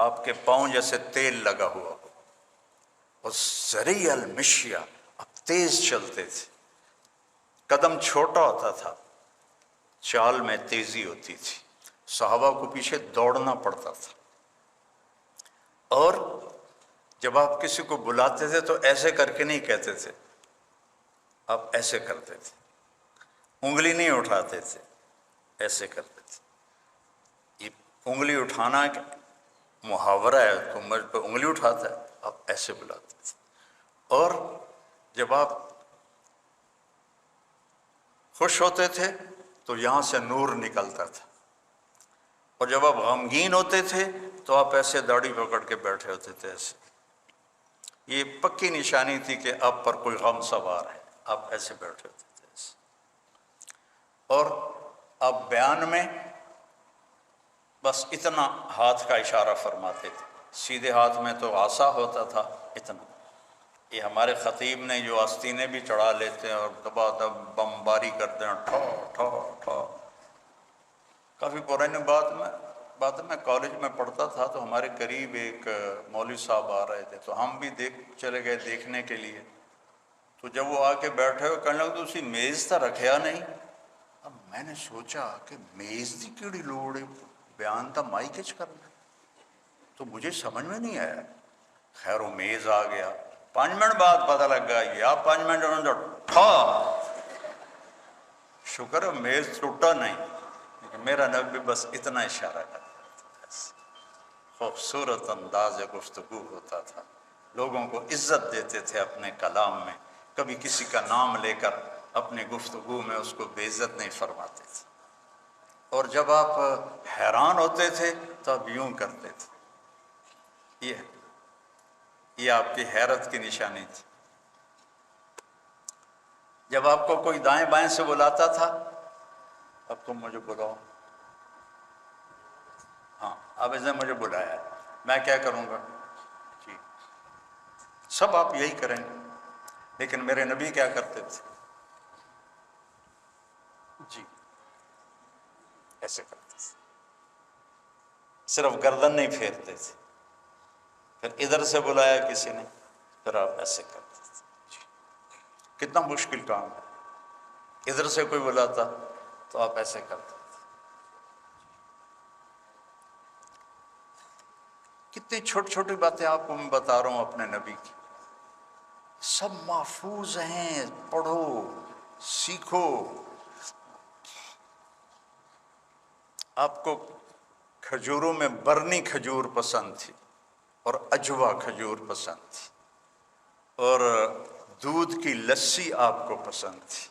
آپ کے پاؤں جیسے تیل لگا ہوا ہو، اور سریع المشیہ، آپ تیز چلتے تھے، قدم چھوٹا ہوتا تھا، چال میں تیزی ہوتی تھی، صحابہ کو پیچھے دوڑنا پڑتا تھا، اور جب آپ کسی کو بلاتے تھے تو ایسے کر کے نہیں کہتے تھے، آپ ایسے کرتے تھے، انگلی نہیں اٹھاتے تھے، ایسے کرتے تھے، یہ انگلی اٹھانا محاورہ ہے، تو مجھ پہ انگلی اٹھاتا ہے، آپ ایسے بلاتے تھے، اور جب آپ خوش ہوتے تھے تو یہاں سے نور نکلتا تھا، اور جب آپ غمگین ہوتے تھے تو آپ ایسے داڑھی پکڑ کے بیٹھے ہوتے تھے، ایسے، یہ پکی نشانی تھی کہ آپ پر کوئی غم سوار ہے، آپ ایسے بیٹھے ہوتے تھے ایسے، اور آپ بیان میں بس اتنا ہاتھ کا اشارہ فرماتے تھے، سیدھے ہاتھ میں تو عصا ہوتا تھا اتنا، یہ ہمارے خطیب نے جو آستینیں بھی چڑھا لیتے ہیں اور دبا دب بمباری کرتے ہیں، ٹھو ٹھو ٹھو، کافی پرانی بات میں کالج میں پڑھتا تھا تو ہمارے قریب ایک مولوی صاحب آ رہے تھے، تو ہم بھی چلے گئے دیکھنے کے لیے، تو جب وہ آ کے بیٹھے ہوئے کہنے لگے تو اسی میز تا رکھیا نہیں، اب میں نے سوچا کہ میز دی کیڑی لوڑ ہے، بیان تا مائک وچ کرنا، تو مجھے سمجھ میں نہیں آیا، خیر وہ میز آ گیا، 5 منٹ بعد پتہ لگ گیا، یا 5 منٹ انہوں نے ٹھا، شکر ہے میز ٹوٹا نہیں، لیکن میرا نبی بس اتنا اشارہ کرتا تھا، بس خوبصورت انداز گفتگو ہوتا تھا، لوگوں کو عزت دیتے تھے اپنے کلام میں، کبھی کسی کا نام لے کر اپنی گفتگو میں اس کو بے عزت نہیں فرماتے تھے، اور جب آپ حیران ہوتے تھے تو آپ یوں کرتے تھے، یہ آپ کی حیرت کی نشانی تھی، جب آپ کو کوئی دائیں بائیں سے بلاتا تھا، اب تم مجھے بلاؤ، ہاں اب اس نے مجھے بلایا ہے، میں کیا کروں گا، جی، سب آپ یہی کریں گے، لیکن میرے نبی کیا کرتے تھے، جی، ایسے کرتے تھے، صرف گردن نہیں پھیرتے تھے، پھر ادھر سے بلایا کسی نے، پھر آپ ایسے کرتے تھے، جی، کتنا مشکل کام ہے، ادھر سے کوئی بلاتا تو آپ ایسے کرتے تھے، اتنی چھوٹی چھوٹی باتیں آپ کو میں بتا رہا ہوں اپنے نبی کی، سب محفوظ ہیں، پڑھو سیکھو۔ آپ کو کھجوروں میں برنی کھجور پسند تھی اور اجوا کھجور پسند تھی، اور دودھ کی لسی آپ کو پسند تھی،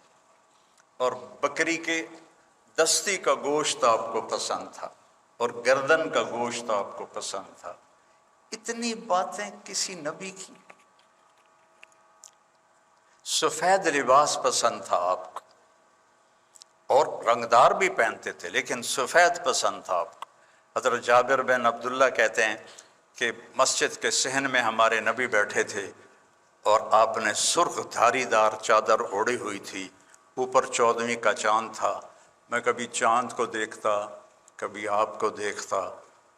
اور بکری کے دستی کا گوشت آپ کو پسند تھا، اور گردن کا گوشت آپ کو پسند تھا۔ اتنی باتیں کسی نبی کی۔ سفید لباس پسند تھا آپ کو، اور رنگدار بھی پہنتے تھے لیکن سفید پسند تھا آپ کو۔ حضرت جابر بن عبداللہ کہتے ہیں کہ مسجد کے صحن میں ہمارے نبی بیٹھے تھے اور آپ نے سرخ دھاری دار چادر اوڑھی ہوئی تھی، اوپر 14ویں کا چاند تھا۔ میں کبھی چاند کو دیکھتا، کبھی آپ کو دیکھتا،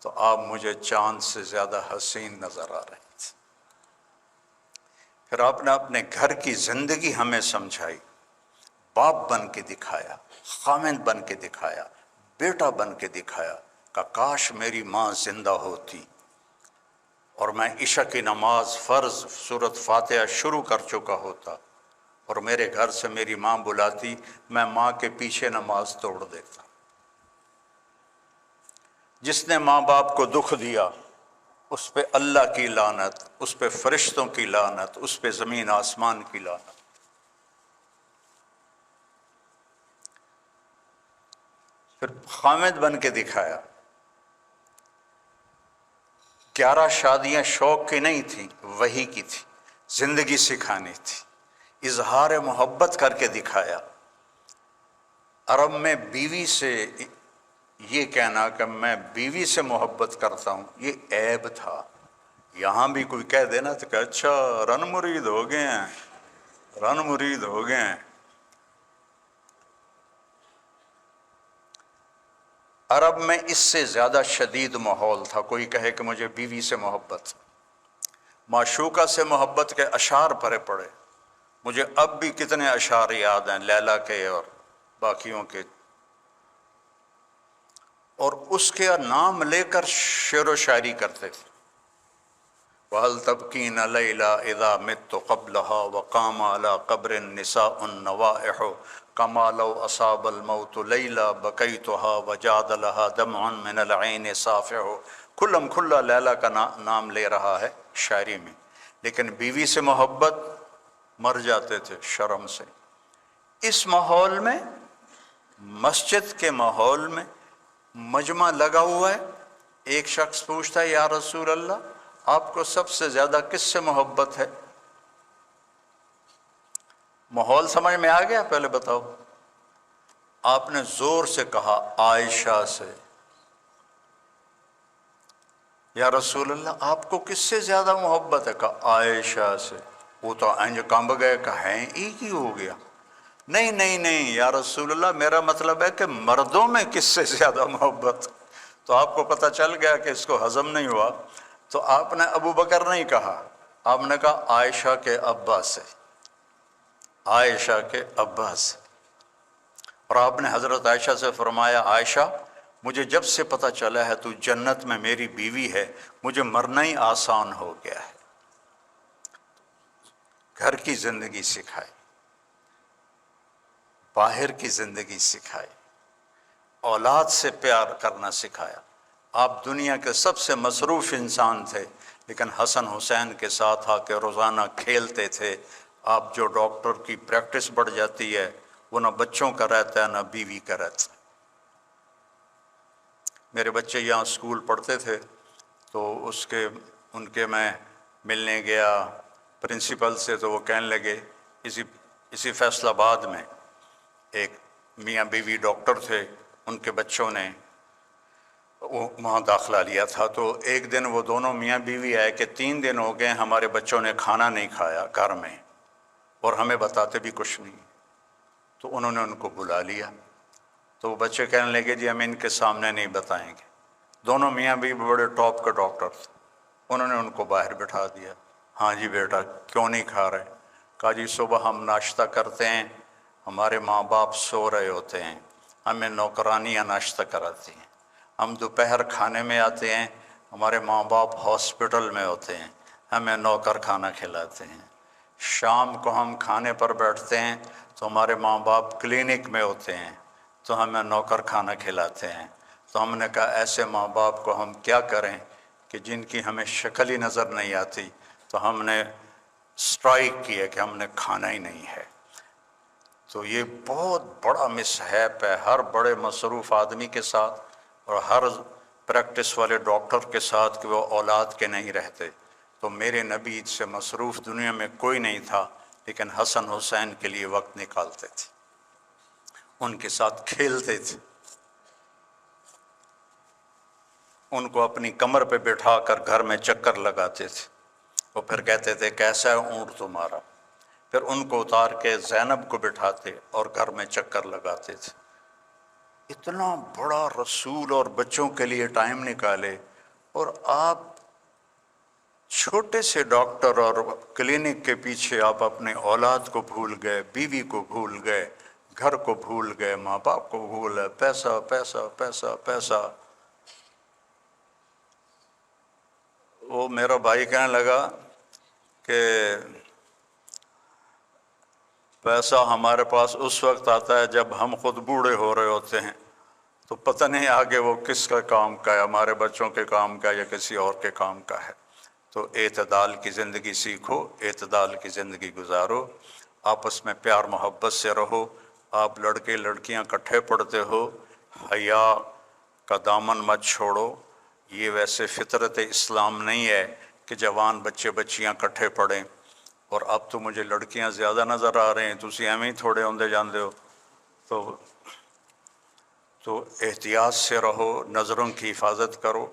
تو آپ مجھے چاند سے زیادہ حسین نظر آ رہے تھے۔ پھر آپ نے اپنے گھر کی زندگی ہمیں سمجھائی، باپ بن کے دکھایا، خامند بن کے دکھایا، بیٹا بن کے دکھایا کہ کاش میری ماں زندہ ہوتی اور میں عشاء کی نماز فرض سورۃ فاتحہ شروع کر چکا ہوتا اور میرے گھر سے میری ماں بلاتی، میں ماں کے پیچھے نماز توڑ دیتا۔ جس نے ماں باپ کو دکھ دیا اس پہ اللہ کی لعنت، اس پہ فرشتوں کی لعنت، اس پہ زمین آسمان کی لعنت۔ پھر خامد بن کے دکھایا۔ 11 شادیاں شوق کی نہیں تھیں، وحی کی تھی، زندگی سکھانی تھی۔ اظہار محبت کر کے دکھایا۔ عرب میں بیوی سے یہ کہنا کہ میں بیوی سے محبت کرتا ہوں یہ عیب تھا۔ یہاں بھی کوئی کہہ دینا تو کہ اچھا رن مرید ہو گئے ہیں، رن مرید ہو گئے ہیں۔ عرب میں اس سے زیادہ شدید ماحول تھا، کوئی کہے کہ مجھے بیوی سے محبت، معشوقہ سے محبت کے اشعار پڑے پڑے۔ مجھے اب بھی کتنے اشعار یاد ہیں لیلا کے اور باقیوں کے، اور اس کے نام لے کر شعر و شاعری کرتے تھے۔ وَهَلْ تَبْكِينَ لَيْلَا إِذَا مِتُّ قَبْلَهَا وَقَامَ عَلَى قَبْرٍ نِسَاءٌ النَّوَائِحُ كَمَا لَوْ أَصَابَ الْمَوْتُ لَيْلَا بَكَيْتُهَا وَجَادَ لَهَا دَمْعٌ مِّنَ الْعَيْنِ صَافِحُ۔ کھلم کھلا لیلا کا نام لے رہا ہے شاعری میں، لیکن بیوی سے محبت مر جاتے تھے شرم سے۔ اس ماحول میں، مسجد کے ماحول میں مجمع لگا ہوا ہے، ایک شخص پوچھتا ہے یا رسول اللہ آپ کو سب سے زیادہ کس سے محبت ہے؟ ماحول سمجھ میں آ گیا؟ پہلے بتاؤ۔ آپ نے زور سے کہا عائشہ سے۔ یا رسول اللہ آپ کو کس سے زیادہ محبت ہے؟ کہا عائشہ سے۔ وہ تو انج کانب گئے کہ ہیں ایک ہی ہو گیا۔ نہیں نہیں نہیں یا رسول اللہ میرا مطلب ہے کہ مردوں میں کس سے زیادہ محبت؟ تو آپ کو پتہ چل گیا کہ اس کو ہضم نہیں ہوا، تو آپ نے ابو بکر نہیں کہا، آپ نے کہا عائشہ کے ابا سے، عائشہ کے ابا سے۔ اور آپ نے حضرت عائشہ سے فرمایا عائشہ مجھے جب سے پتہ چلا ہے تو جنت میں میری بیوی ہے، مجھے مرنا ہی آسان ہو گیا ہے۔ گھر کی زندگی سکھائی، باہر کی زندگی سکھائی، اولاد سے پیار کرنا سکھایا۔ آپ دنیا کے سب سے مصروف انسان تھے لیکن حسن حسین کے ساتھ آ کے روزانہ کھیلتے تھے۔ آپ جو ڈاکٹر کی پریکٹس بڑھ جاتی ہے وہ نہ بچوں کا رہتا ہے نہ بیوی کا رہتا ہے۔ میرے بچے یہاں اسکول پڑھتے تھے تو ان کے میں ملنے گیا پرنسپل سے، تو وہ کہنے لگے اسی فیصل آباد میں ایک میاں بیوی ڈاکٹر تھے، ان کے بچوں نے وہاں داخلہ لیا تھا، تو ایک دن وہ دونوں میاں بیوی آئے کہ 3 دن ہو گئے ہمارے بچوں نے کھانا نہیں کھایا گھر میں اور ہمیں بتاتے بھی کچھ نہیں۔ تو انہوں نے ان کو بلا لیا، تو وہ بچے کہنے لگے جی ہم ان کے سامنے نہیں بتائیں گے۔ دونوں میاں بیوی بڑے ٹاپ کے ڈاکٹر تھے، انہوں نے ان کو باہر بٹھا دیا۔ ہاں جی بیٹا کیوں نہیں کھا رہے؟ کہا جی صبح ہم ناشتہ کرتے ہیں، ہمارے ماں باپ سو رہے ہوتے ہیں، ہمیں نوکرانیاں ناشتہ کراتی ہیں۔ ہم دوپہر کھانے میں آتے ہیں، ہمارے ماں باپ ہاسپٹل میں ہوتے ہیں، ہمیں نوکر کھانا کھلاتے ہیں۔ شام کو ہم کھانے پر بیٹھتے ہیں تو ہمارے ماں باپ کلینک میں ہوتے ہیں تو ہمیں نوکر کھانا کھلاتے ہیں۔ تو ہم نے کہا ایسے ماں باپ کو ہم کیا کریں کہ جن کی ہمیں شکل ہی نظر نہیں آتی، تو ہم نے اسٹرائک کی ہے کہ ہم نے کھانا ہی نہیں ہے۔ تو یہ بہت بڑا مسہیپ ہے ہر بڑے مصروف آدمی کے ساتھ اور ہر پریکٹس والے ڈاکٹر کے ساتھ کہ وہ اولاد کے نہیں رہتے۔ تو میرے نبی سے مصروف دنیا میں کوئی نہیں تھا، لیکن حسن حسین کے لیے وقت نکالتے تھے، ان کے ساتھ کھیلتے تھے، ان کو اپنی کمر پہ بٹھا کر گھر میں چکر لگاتے تھے۔ وہ پھر کہتے تھے کیسا ہے اونٹ تمہارا؟ پھر ان کو اتار کے زینب کو بٹھاتے اور گھر میں چکر لگاتے تھے۔ اتنا بڑا رسول اور بچوں کے لیے ٹائم نکالے، اور آپ چھوٹے سے ڈاکٹر اور کلینک کے پیچھے آپ اپنے اولاد کو بھول گئے، بیوی کو بھول گئے، گھر کو بھول گئے، ماں باپ کو بھول گئے، پیسہ پیسہ پیسہ پیسہ۔ وہ میرا بھائی کہنے لگا کہ پیسہ ہمارے پاس اس وقت آتا ہے جب ہم خود بوڑھے ہو رہے ہوتے ہیں، تو پتہ نہیں آگے وہ کس کا کام کا ہے، ہمارے بچوں کے کام کا یا کسی اور کے کام کا ہے۔ تو اعتدال کی زندگی سیکھو، اعتدال کی زندگی گزارو، آپس میں پیار محبت سے رہو۔ آپ لڑکے لڑکیاں اکٹھے پڑھتے ہو، حیا کا دامن مت چھوڑو۔ یہ ویسے فطرت اسلام نہیں ہے کہ جوان بچے بچیاں اکٹھے پڑھیں، اور اب تو مجھے لڑکیاں زیادہ نظر آ رہے ہیں، تسی ایویں ہی تھوڑے ہوندے جاندے ہو۔ تو احتیاط سے رہو، نظروں کی حفاظت کرو۔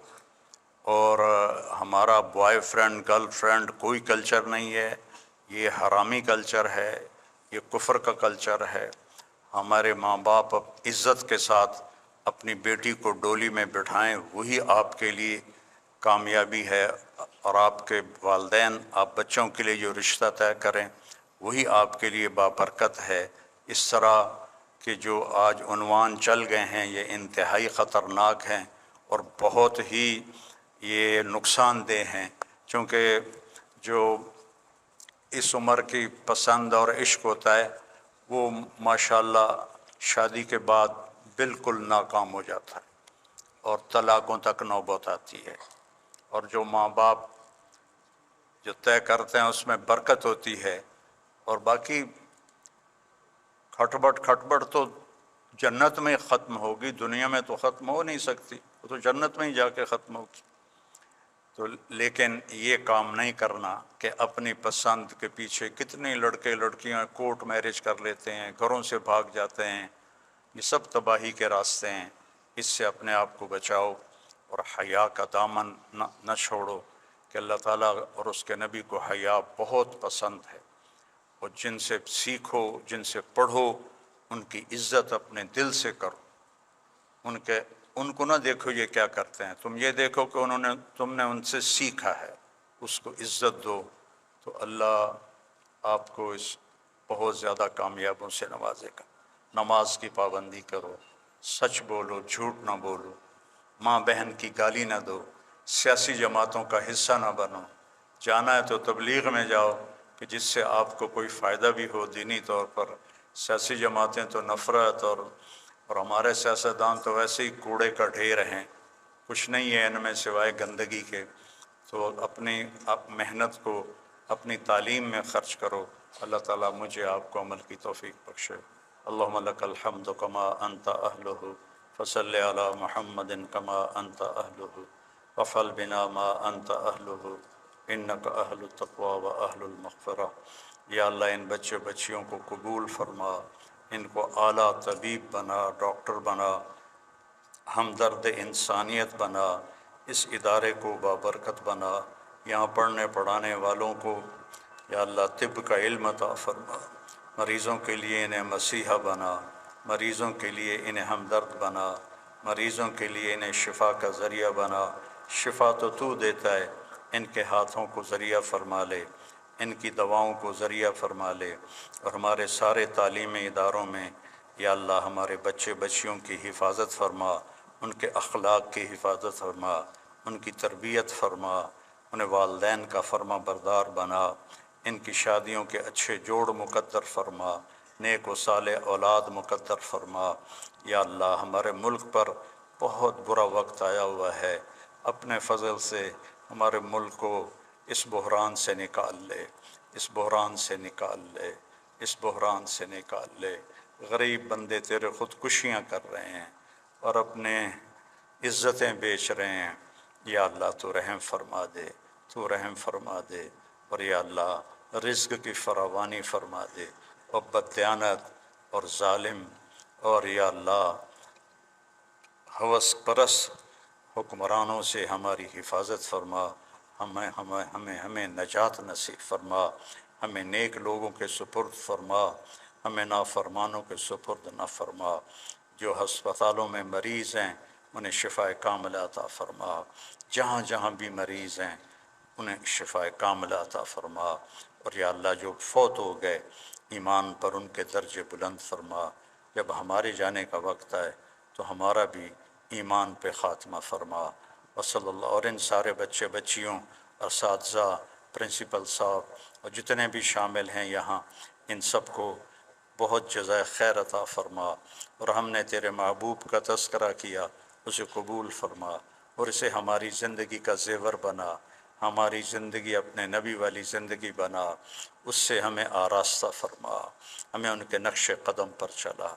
اور ہمارا بوائے فرینڈ گرل فرینڈ کوئی کلچر نہیں ہے، یہ حرامی کلچر ہے، یہ کفر کا کلچر ہے۔ ہمارے ماں باپ عزت کے ساتھ اپنی بیٹی کو ڈولی میں بٹھائیں، وہی آپ کے لیے کامیابی ہے، اور آپ کے والدین آپ بچوں کے لیے جو رشتہ طے کریں وہی آپ کے لیے بابرکت ہے۔ اس طرح کہ جو آج عنوان چل گئے ہیں یہ انتہائی خطرناک ہیں اور بہت ہی یہ نقصان دہ ہیں، چونکہ جو اس عمر کی پسند اور عشق ہوتا ہے وہ ماشاءاللہ شادی کے بعد بالکل ناکام ہو جاتا ہے اور طلاقوں تک نوبت آتی ہے۔ اور جو ماں باپ جو طے کرتے ہیں اس میں برکت ہوتی ہے، اور باقی کھٹبٹ تو جنت میں ختم ہوگی، دنیا میں تو ختم ہو نہیں سکتی، وہ تو جنت میں ہی جا کے ختم ہوگی۔ تو لیکن یہ کام نہیں کرنا کہ اپنی پسند کے پیچھے کتنے لڑکے لڑکیاں کورٹ میرج کر لیتے ہیں، گھروں سے بھاگ جاتے ہیں، یہ سب تباہی کے راستے ہیں۔ اس سے اپنے آپ کو بچاؤ اور حیا کا دامن نہ چھوڑو، کہ اللہ تعالیٰ اور اس کے نبی کو حیا بہت پسند ہے۔ اور جن سے سیکھو، جن سے پڑھو، ان کی عزت اپنے دل سے کرو۔ ان کو نہ دیکھو یہ کیا کرتے ہیں، تم یہ دیکھو کہ تم نے ان سے سیکھا ہے، اس کو عزت دو، تو اللہ آپ کو اس بہت زیادہ کامیابوں سے نوازے گا۔ نماز کی پابندی کرو، سچ بولو، جھوٹ نہ بولو، ماں بہن کی گالی نہ دو، سیاسی جماعتوں کا حصہ نہ بنو، جانا ہے تو تبلیغ میں جاؤ کہ جس سے آپ کو کوئی فائدہ بھی ہو دینی طور پر۔ سیاسی جماعتیں تو نفرت اور ہمارے سیاستدان تو ویسے ہی کوڑے کا ڈھیر ہیں، کچھ نہیں ہے ان میں سوائے گندگی کے۔ تو اپنی محنت کو اپنی تعلیم میں خرچ کرو۔ اللہ تعالیٰ مجھے آپ کو عمل کی توفیق بخشے۔ اللہم لک الحمد کما انت اہلہ فصل علی محمد کما انت اہلہ وفعل بنا ما انت اہلہ انک اہل التقوی و اہل المغفرہ۔ یا اللہ ان بچے بچیوں کو قبول فرما، ان کو اعلیٰ طبیب بنا، ڈاکٹر بنا، ہمدرد انسانیت بنا، اس ادارے کو بابرکت بنا، یہاں پڑھنے پڑھانے والوں کو یا اللہ طب کا علم عطا فرما، مریضوں کے لیے انہیں مسیحا بنا، مریضوں کے لیے انہیں ہمدرد بنا، مریضوں کے لیے انہیں شفا کا ذریعہ بنا۔ شفا تو دیتا ہے، ان کے ہاتھوں کو ذریعہ فرما لے، ان کی دواؤں کو ذریعہ فرما لے، اور ہمارے سارے تعلیمی اداروں میں یا اللہ ہمارے بچے بچیوں کی حفاظت فرما، ان کے اخلاق کی حفاظت فرما، ان کی تربیت فرما، انہیں والدین کا فرما بردار بنا، ان کی شادیوں کے اچھے جوڑ مقدر فرما، نیک و صالح اولاد مقدر فرما۔ یا اللہ ہمارے ملک پر بہت برا وقت آیا ہوا ہے، اپنے فضل سے ہمارے ملک کو اس بحران سے نکال لے، اس بحران سے نکال لے، اس بحران سے نکال لے۔ غریب بندے تیرے خودکشیاں کر رہے ہیں اور اپنے عزتیں بیچ رہے ہیں۔ یا اللہ تو رحم فرما دے، تو رحم فرما دے، اور یا اللہ رزق کی فراوانی فرما دے، اور بددیانت اور ظالم اور یا اللہ ہوس پرست حکمرانوں سے ہماری حفاظت فرما، ہمیں نجات نصیب فرما، ہمیں نیک لوگوں کے سپرد فرما، ہمیں نافرمانوں کے سپرد نہ فرما۔ جو ہسپتالوں میں مریض ہیں انہیں شفائے کاملہ عطا فرما، جہاں جہاں بھی مریض ہیں انہیں شفائے کاملہ عطا فرما، اور یا اللہ جو فوت ہو گئے ایمان پر ان کے درجے بلند فرما۔ جب ہمارے جانے کا وقت آئے تو ہمارا بھی ایمان پہ خاتمہ فرما۔ وصلی اللہ، اور ان سارے بچے بچیوں، اساتذہ، پرنسپل صاحب اور جتنے بھی شامل ہیں یہاں، ان سب کو بہت جزائے خیر عطا فرما، اور ہم نے تیرے محبوب کا تذکرہ کیا اسے قبول فرما، اور اسے ہماری زندگی کا زیور بنا، ہماری زندگی اپنے نبی والی زندگی بنا، اس سے ہمیں آراستہ فرما، ہمیں ان کے نقش قدم پر چلا۔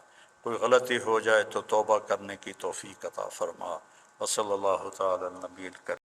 کوئی غلطی ہو جائے تو توبہ کرنے کی توفیق عطا فرما۔ وصلی اللہ تعالی علی النبی الکریم۔